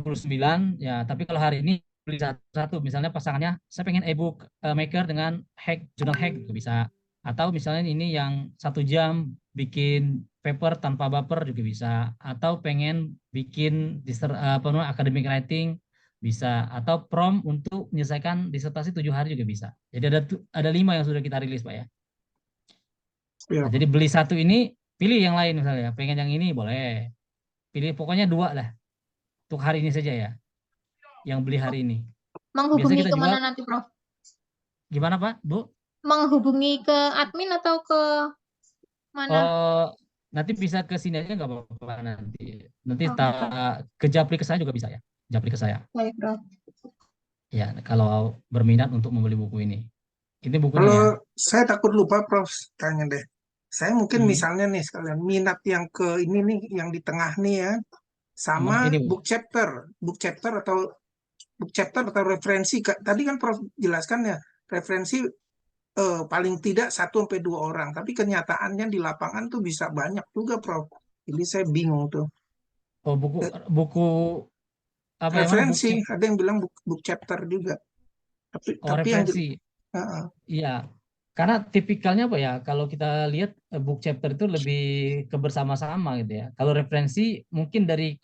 99 ya, tapi kalau hari ini beli satu, misalnya pasangannya saya pengen e-book maker dengan jurnal hack juga bisa, atau misalnya ini yang 1 jam bikin paper tanpa baper juga bisa, atau pengen bikin academic writing bisa, atau prompt untuk menyelesaikan disertasi 7 hari juga bisa. Jadi ada 5 yang sudah kita rilis, Pak ya. Ya. Nah, jadi beli satu ini, pilih yang lain misalnya, pengen yang ini boleh, pilih pokoknya 2 lah untuk hari ini saja ya, yang beli hari ini. Menghubungi kita kemana jual, nanti, Prof? Gimana, Pak, Bu? Menghubungi ke admin atau ke mana? Nanti bisa ke sini aja nggak apa-apa nanti. Oke, Prof. Ke Japri ke saya juga bisa ya. Japri ke saya. Baik, Prof. Ya, kalau berminat untuk membeli buku ini. Ini bukunya Kalau ya. saya takut lupa, Prof, tanya deh. Saya mungkin misalnya nih sekalian minat yang ke ini nih, yang di tengah nih ya, sama Ini, book chapter atau referensi. Tadi kan Prof jelaskan ya, referensi paling tidak 1 sampai 2 orang, tapi kenyataannya di lapangan tuh bisa banyak juga, Prof. Jadi saya bingung tuh. buku apa yang mana book Referensi, chapter? ada yang bilang book chapter juga. Oh, Tapi yang referensi. Heeh. Iya. Karena tipikalnya apa ya? Kalau kita lihat book chapter itu lebih ke bersama-sama gitu ya. Kalau referensi mungkin dari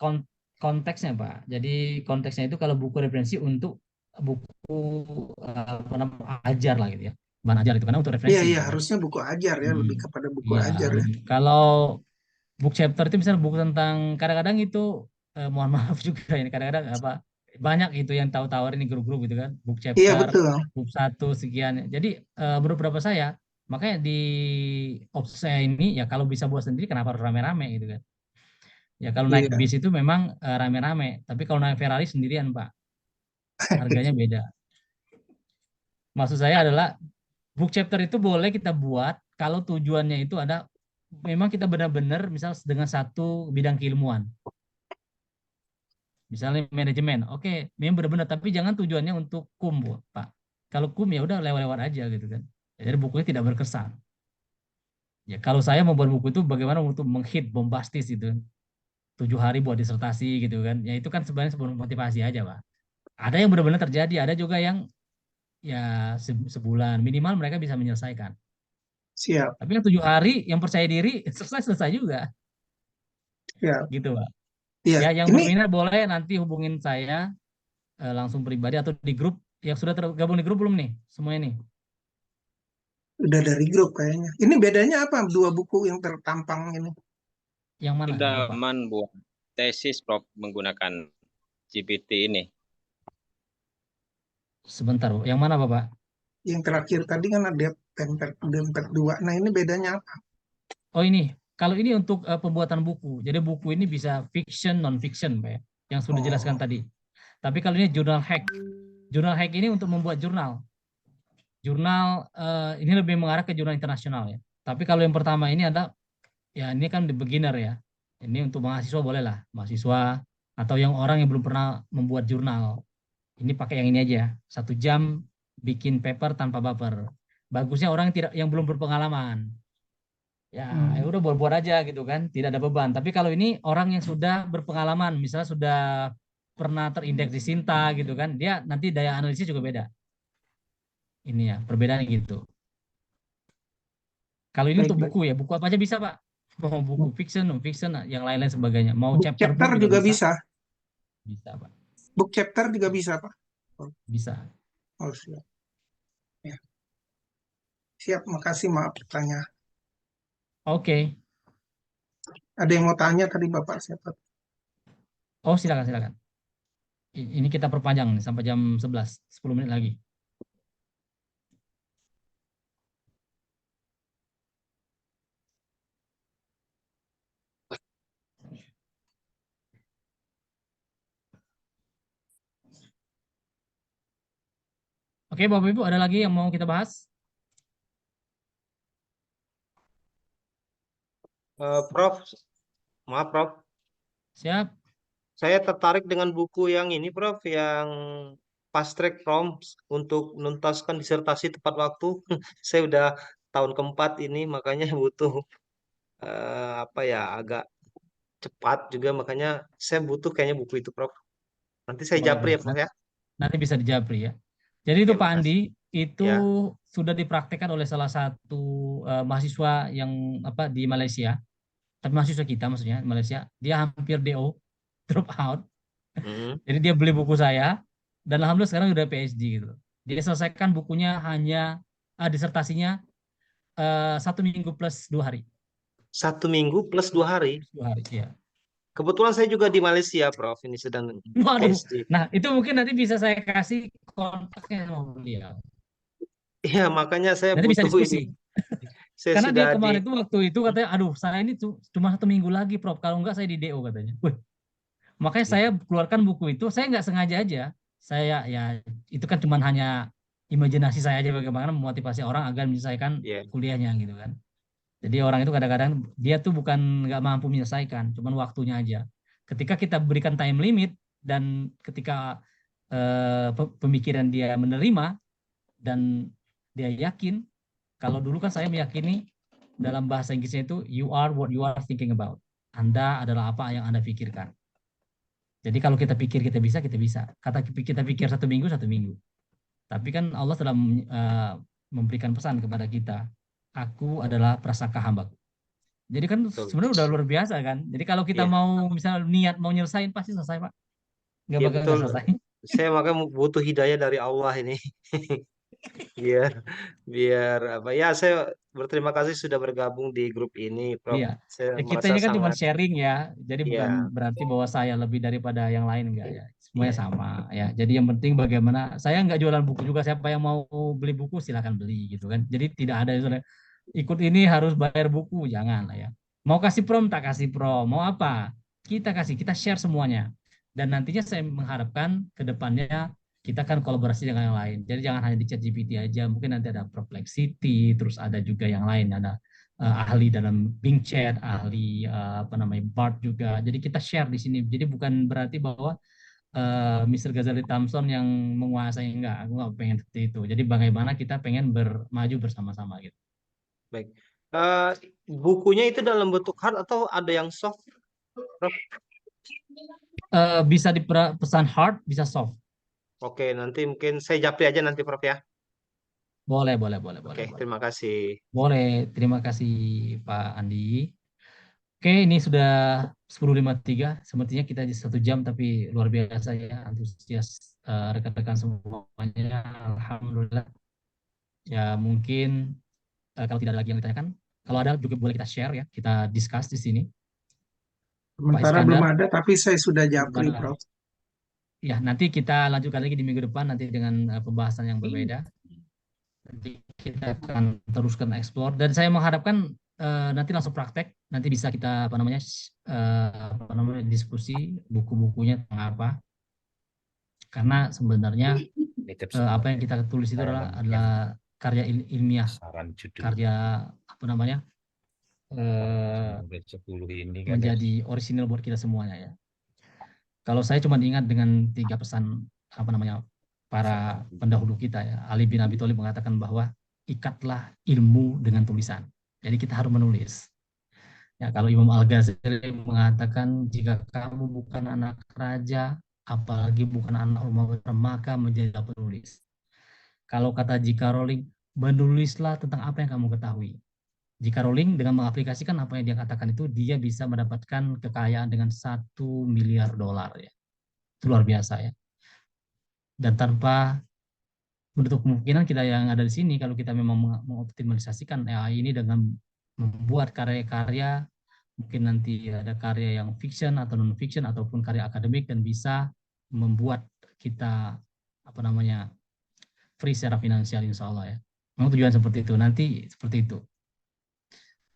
konteksnya, Pak. Jadi konteksnya itu kalau buku referensi untuk buku apa namanya ajar lah gitu ya. Bahan ajar itu karena untuk Iya, referensi iya, gitu kan. harusnya buku ajar ya, lebih Hmm. kepada buku Iya, ajar ya. kalau book chapter itu misalnya buku tentang kadang-kadang itu mohon maaf juga ini kadang-kadang apa banyak itu yang tahu-tawar ini grup-grup gitu kan book Iya, chapter betul. book 1 sekian. Jadi menurut beberapa saya makanya di opsi saya ini ya kalau bisa buat sendiri kenapa harus rame-rame gitu kan. Ya kalau naik Iya. bis itu memang rame-rame, tapi kalau naik Ferrari sendirian Pak harganya beda. Maksud saya adalah book chapter itu boleh kita buat kalau tujuannya itu ada memang kita benar-benar misal dengan satu bidang keilmuan. Misalnya manajemen, oke, memang benar-benar, tapi jangan tujuannya untuk Pak. Kalau ya udah lewat-lewat aja gitu kan. Jadi bukunya tidak berkesan. Ya kalau saya membuat buku itu bagaimana untuk menghit bombastis gitu. 7 hari buat disertasi gitu kan. Ya itu kan sebenarnya sebuah motivasi aja Pak. Ada yang benar-benar terjadi, ada juga yang ya sebulan minimal mereka bisa menyelesaikan. Siap. Tapi yang 7 hari yang percaya diri selesai juga. Siap. Gitu Pak. Iya. Ya yang Ini berminat boleh nanti hubungin saya langsung pribadi atau di grup. Yang sudah tergabung di grup belum nih? Semuanya nih. udah dari grup kayaknya. Ini bedanya apa dua buku yang tertampang ini? Yang mana Sudah Bapak? aman buat tesis, Prof, menggunakan GPT ini. Sebentar, Bu. Yang mana Bapak? Yang terakhir tadi kan ada Dempet 2. Nah, ini bedanya apa? Oh ini, kalau ini untuk pembuatan buku. Jadi buku ini bisa fiction, non-fiction, Pak ya, yang sudah dijelaskan Oh, tadi. Tapi kalau ini jurnal hack. Jurnal hack ini untuk membuat jurnal. Jurnal ini lebih mengarah ke jurnal internasional ya. Tapi kalau yang pertama ini ada, ya ini kan the beginner ya. Ini untuk mahasiswa boleh lah, mahasiswa atau yang orang yang belum pernah membuat jurnal. Ini pakai yang ini aja, 1 jam bikin paper tanpa baper. Bagusnya orang yang belum berpengalaman. Ya, ya udah buat-buat aja gitu kan, tidak ada beban. Tapi kalau ini orang yang sudah berpengalaman, misalnya sudah pernah terindeks di Sinta gitu kan, dia nanti daya analisis juga beda. Ini ya, perbedaannya gitu. Kalau ini baik, untuk baik. buku ya, buku apa aja bisa Pak. Mau buku fiction, non fiction, yang lain-lain sebagainya. Mau Book chapter chapter book juga juga bisa. bisa. Bisa Pak, Book chapter juga bisa, Pak. bisa. Oh, siap. Ya. Siap, makasih, maaf bertanya. Oke. Ada yang mau tanya tadi Bapak siapa? Oh silakan, silakan. Ini kita perpanjang nih sampai jam 11, 10 menit lagi. Oke, Bapak Ibu, ada lagi yang mau kita bahas? Prof, maaf Prof, Siap. saya tertarik dengan buku yang ini Prof, yang fast track prompts untuk menuntaskan disertasi tepat waktu. Saya udah tahun keempat ini, makanya butuh apa ya, agak cepat juga, makanya saya butuh kayaknya buku itu Prof. Nanti saya Boleh, japri boleh. ya Prof ya. Nanti bisa dijapri ya. Jadi itu Ya, Pak makasih. Andi, itu Ya, sudah dipraktekkan oleh salah satu mahasiswa yang apa di Malaysia. Tapi mahasiswa kita maksudnya di Malaysia, dia hampir DO, drop out. mm, Jadi dia beli buku saya dan alhamdulillah sekarang udah PhD gitu. Dia selesaikan bukunya hanya disertasinya 1 minggu plus 2 hari. 1 minggu plus 2 hari. 2 hari, ya. Kebetulan saya juga di Malaysia Prof, ini sedang Waduh. PhD. Nah, itu mungkin nanti bisa saya kasih kontaknya sama beliau. Iya, makanya saya Nanti bisa butuh diskusi. ini. Saya Karena dia sudah kemarin itu waktu itu katanya, aduh saya ini cuma 1 minggu lagi Prof, kalau enggak saya di DO katanya. Wih, makanya saya keluarkan buku itu, saya nggak sengaja aja. Saya ya itu kan cuma hanya imajinasi saya aja bagaimana memotivasi orang agar menyelesaikan ya. kuliahnya gitu kan. Jadi orang itu kadang-kadang dia tuh bukan nggak mampu menyelesaikan, cuma waktunya aja. Ketika kita berikan time limit dan ketika pemikiran dia menerima dan dia yakin, kalau dulu kan saya meyakini dalam bahasa Inggrisnya itu you are what you are thinking about. Anda adalah apa yang Anda pikirkan. Jadi kalau kita pikir kita bisa, kita bisa. Kata kita pikir 1 minggu, 1 minggu. Tapi kan Allah telah memberikan pesan kepada kita, aku adalah prasangka hamba. Jadi kan Betul. sebenarnya udah luar biasa kan. Jadi kalau kita Iya. mau misalnya niat mau nyelesain pasti selesai Pak. Nggak Iya bakal betul. nggak selesai. Saya makanya butuh hidayah dari Allah ini. biar apa ya, saya berterima kasih sudah bergabung di grup ini, Prof. Iya. Saya Ya, kita merasa ini kan cuma sangat sharing ya. Jadi bukan ya berarti bahwa saya lebih daripada yang lain enggak ya. Semuanya Iya. sama ya. Jadi yang penting bagaimana, saya nggak jualan buku juga, siapa yang mau beli buku silakan beli gitu kan. Jadi tidak ada yang ikut ini harus bayar buku, jangan lah ya. Mau kasih prom tak kasih prom, mau apa? Kita kasih, kita share semuanya. Dan nantinya saya mengharapkan ke depannya kita kan kolaborasi dengan yang lain. Jadi jangan hanya di ChatGPT aja, mungkin nanti ada Perplexity, terus ada juga yang lain, ada ahli dalam Bing Chat, ahli Bard juga. Jadi kita share di sini. Jadi bukan berarti bahwa Mr. Ghazali Thompson yang menguasai, enggak. Aku nggak pengen seperti itu. Jadi bagaimana kita pengen maju bersama-sama gitu. Baik. Bukunya itu dalam bentuk hard atau ada yang soft, Prof? Bisa dipesan hard, bisa soft. Oke, nanti mungkin saya japri aja nanti, Prof ya. Boleh. Oke, terima kasih. Boleh, terima kasih Pak Andi. Oke, ini sudah 10.53. Sepertinya kita di 1 jam, tapi luar biasa ya, antusias rekan-rekan semuanya. Alhamdulillah. Ya mungkin kalau tidak ada lagi yang ditanyakan, kalau ada juga boleh kita share ya, kita discuss di sini. Sementara belum ada, tapi saya sudah japri, Prof. Ya, nanti kita lanjutkan lagi di minggu depan nanti dengan pembahasan yang berbeda. Nanti kita akan teruskan explore, dan saya mengharapkan nanti langsung praktek, nanti bisa kita diskusi buku-bukunya tentang apa. Karena sebenarnya apa yang kita tulis itu adalah karya ilmiah, karya menjadi orisinal buat kita semuanya ya. Kalau saya cuma ingat dengan 3 pesan para pendahulu kita ya. Ali bin Abi Thalib mengatakan bahwa ikatlah ilmu dengan tulisan. Jadi kita harus menulis. Ya, kalau Imam Al-Ghazali mengatakan jika kamu bukan anak raja, apalagi bukan anak Umar, maka menjadilah penulis. Kalau kata J.K. Rowling, menulislah tentang apa yang kamu ketahui. J.K. Rowling dengan mengaplikasikan apa yang dia katakan itu, dia bisa mendapatkan kekayaan dengan $1 miliar ya. Itu luar biasa ya. Dan tanpa menutup kemungkinan kita yang ada di sini, kalau kita memang mengoptimalisasikan AI ini dengan membuat karya-karya, mungkin nanti ada karya yang fiction atau non-fiction ataupun karya akademik, dan bisa membuat kita free secara finansial insya Allah ya. Memang tujuan seperti itu, nanti seperti itu.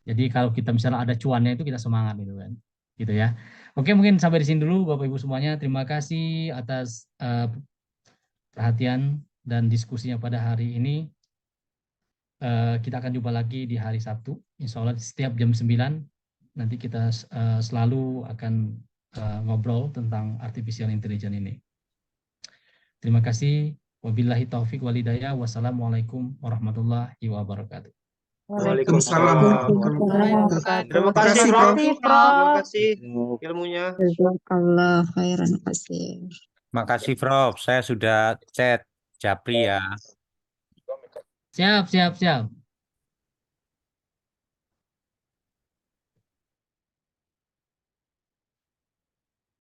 Jadi kalau kita misalnya ada cuannya itu kita semangat gitu kan. Gitu ya. Oke, mungkin sampai di sini dulu Bapak Ibu semuanya. Terima kasih atas perhatian dan diskusinya pada hari ini. Kita akan jumpa lagi di hari Sabtu. Insya Allah setiap jam 9 nanti kita selalu akan ngobrol tentang artificial intelligence ini. Terima kasih. Wabillahi taufik wal hidayah. Wassalamualaikum warahmatullahi wabarakatuh. Waalaikumsalam warahmatullahi wabarakatuh. Terima kasih, Prof. Terima kasih ilmunya. Jazakallah khairan kasih. Makasih Prof, saya sudah chat Japri ya. Siap.